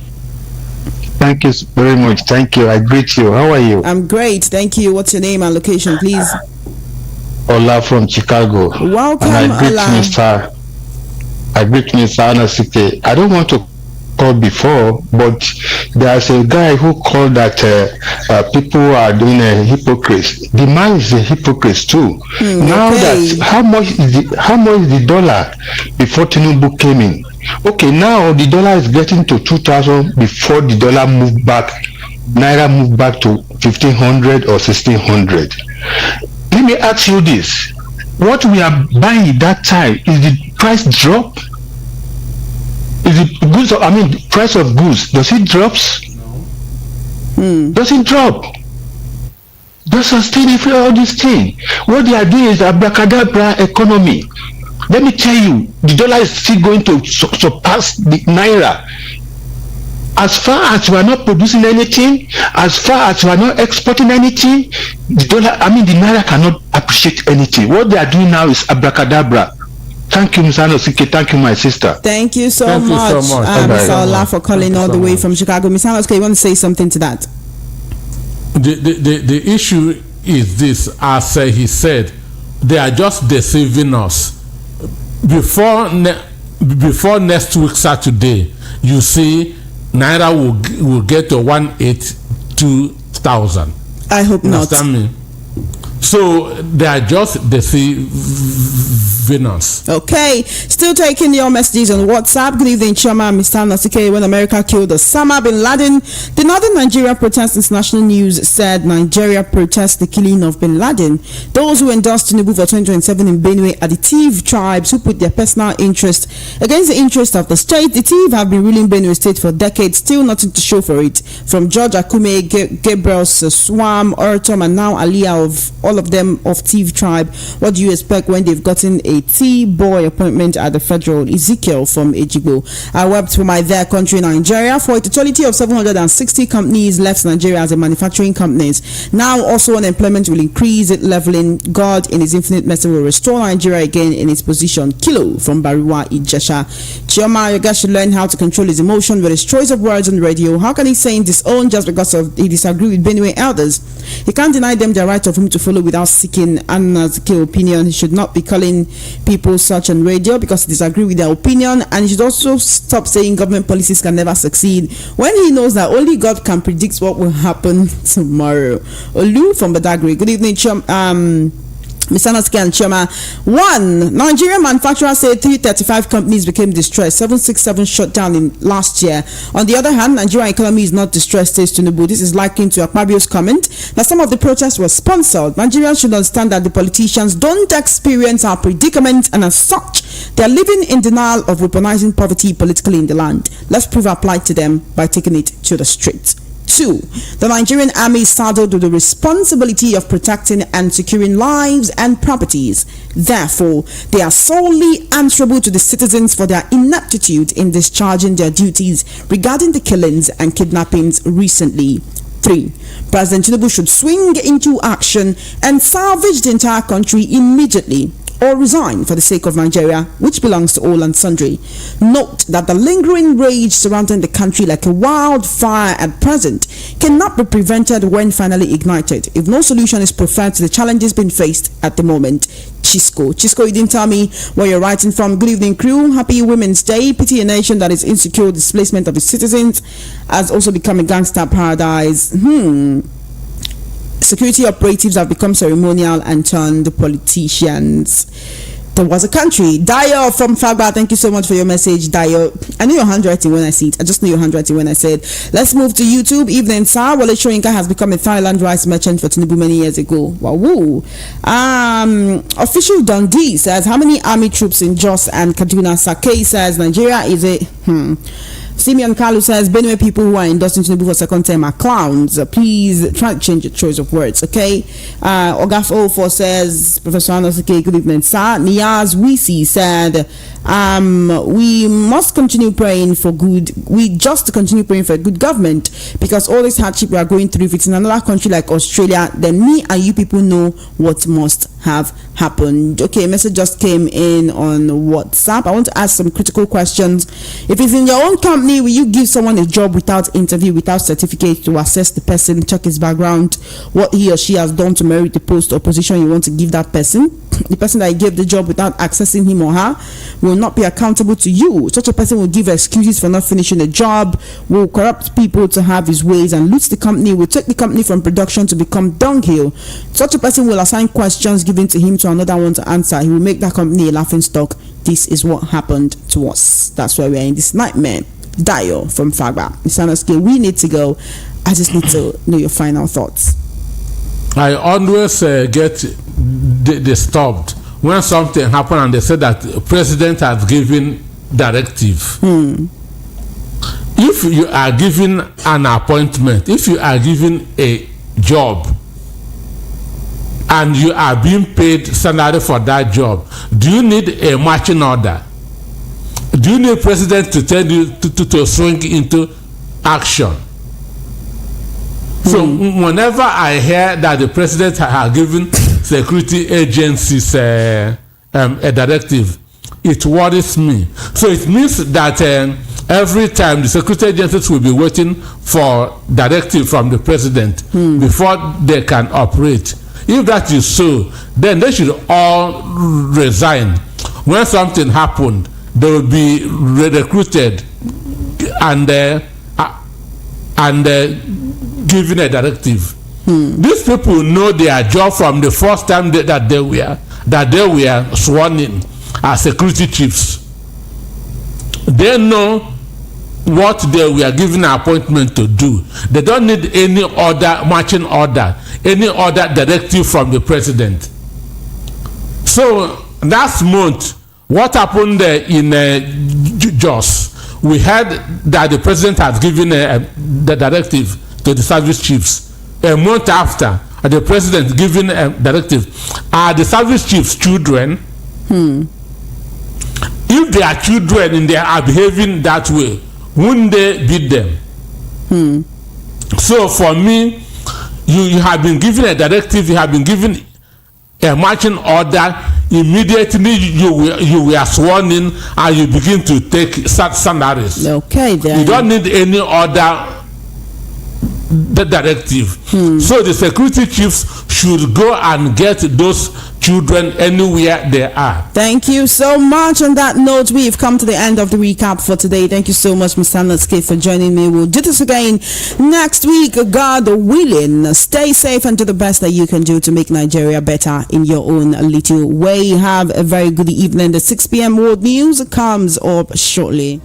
N: Thank you very much. Thank you. I greet you. How are you?
A: I'm great. Thank you. What's your name and location, please?
N: Ola from Chicago.
A: Welcome,
N: and I greet
A: Ola.
N: I greet Mr. Anosike. I don't want to call before, but there's a guy who called that people are doing a hypocrite. The man is a hypocrite too. Now that how much is the dollar before Tinubu came in? Okay, now the dollar is getting to 2,000 before the dollar moved back. Naira moved back to 1,500 or 1,600. Let me ask you this: what we are buying at that time, is the price drop? Is it goods? I mean, price of goods, does it drops? Does it drop? Just sustain all this thing. What they are doing is abracadabra economy. Let me tell you, the dollar is still going to surpass the naira. As far as we are not producing anything, as far as we are not exporting anything, the naira cannot appreciate anything. What they are doing now is abracadabra. Thank you, Mr. Anosike. Thank you, my sister.
A: Thank you so much, Mr. Ola, for calling all the way from Chicago. Mr. Anosike, you want to say something to that?
B: The issue is this, as he said, they are just deceiving us. Before next week Saturday, you see naira will get to 182,000.
A: I hope not.
B: Understand me? So they are just deceiving us.
A: Okay, still taking your messages on WhatsApp. Good evening, Chairman, Mr. Nasike. When America killed Osama bin Laden, the Northern Nigeria Protest International News said Nigeria protests the killing of bin Laden. Those who endorsed Tinubu for 2027 in Benue are the thief tribes who put their personal interest against the interest of the state. The thief have been ruling Benue State for decades, still nothing to show for it. From George Akume, Gabriel Swam, Ortom, and now Aliyah, of all of them of thief tribe. What do you expect when they've gotten a T-boy appointment at the federal? Ezekiel from Ejigbo. I wept for my their country, Nigeria. For a totality of 760 companies left Nigeria as a manufacturing companies. Now also unemployment will increase, it leveling. God in his infinite mercy will restore Nigeria again in its position. Kilo from Bariwa, Ijesha. Chioma, your guy should learn how to control his emotion with his choice of words on radio. How can he say disown just because he disagree with Benue elders? He can't deny them their right of him to follow without seeking Anna's opinion. He should not be calling people such on radio because he disagree with their opinion, and he should also stop saying government policies can never succeed when he knows that only God can predict what will happen tomorrow. Olu from Badagry. Good evening, Mr. Nasike and Choma. One, Nigerian manufacturers say 335 companies became distressed. 767 shut down in last year. On the other hand, Nigerian economy is not distressed, says Tinubu. This is likened to Akpabio's comment that some of the protests were sponsored. Nigerians should understand that the politicians don't experience our predicament, and as such, they are living in denial of weaponizing poverty politically in the land. Let's prove our plight to them by taking it to the streets. Two, the Nigerian army is saddled with the responsibility of protecting and securing lives and properties. Therefore, they are solely answerable to the citizens for their ineptitude in discharging their duties regarding the killings and kidnappings recently. 3. President Tinubu should swing into action and salvage the entire country immediately, or resign for the sake of Nigeria, which belongs to all and sundry. Note that the lingering rage surrounding the country like a wildfire at present cannot be prevented when finally ignited, if no solution is preferred to the challenges being faced at the moment. Chisco, you didn't tell me where you're writing from. Good evening, crew. Happy Women's Day. Pity a nation that is insecure displacement of its citizens has also become a gangster paradise. Security operatives have become ceremonial and turned politicians. There was a country. Dio from Fagba, thank you so much for your message, Dio. I knew your handwriting when I see it. I just knew your handwriting when I said. Let's move to YouTube. Evening, sir. Wale Soyinka has become a Thailand rice merchant for Tinubu many years ago. Wow. Official Dundee says, how many army troops in Jos and Kaduna? Sake says, Nigeria is a... Simeon Kalu says, Benue people who are endorsing Tinubu for second term are clowns. Please try to change your choice of words, okay? Ogaf 04 says, Professor Anosike, good evening, sir. Niaz Wisi said, we must continue praying for good. We just continue praying for good government, because all this hardship we are going through, if it's in another country like Australia, then me and you people know what must have happened. Okay, message just came in on WhatsApp. I want to ask some critical questions. If it's in your own company, will you give someone a job without interview, without certificate, to assess the person, check his background, what he or she has done to merit the post or position you want to give that person? The person that you gave the job without accessing him or her will not be accountable to you. Such a person will give excuses for not finishing a job, will corrupt people to have his ways, and loot the company, will take the company from production to become dunghill. Such a person will assign questions given to him to another one to answer. He will make that company a laughing stock. This is what happened to us. That's why we're in this nightmare. Dio from Fagba. Mr. Anosike, we need to go. I just need to know your final thoughts.
B: I always get disturbed when something happens and they say that the president has given directive. If you are given an appointment, if you are given a job, and you are being paid salary for that job, do you need a marching order? Do you need president to tell you to swing into action? So whenever I hear that the president has given security agencies a directive, it worries me. So it means that every time the security agencies will be waiting for directive from the president before they can operate. If that is so, then they should all resign. When something happened, they will be recruited and given a directive. These people know their job from the first time that they were sworn in as security chiefs. They know what they were given an appointment to do. They don't need any other marching order, any other directive from the president. So last month, what happened in Jos? We heard that the president has given the directive to the service chiefs. A month after, the president giving a directive. Are the service chiefs children? If they are children and they are behaving that way, wouldn't they beat them? So for me, you have been given a directive, you have been given a marching order, immediately you were sworn in and you begin to take salaries.
A: Okay, then.
B: You don't need any other directive. So the security chiefs should go and get those children anywhere they are.
A: Thank you so much. On that note, we've come to the end of the recap for today. Thank you so much, Mr. Natsuke, for joining me. We'll do this again next week, God willing. Stay safe and do the best that you can do to make Nigeria better in your own little way. Have a very good evening. The 6 p.m. World News comes up shortly.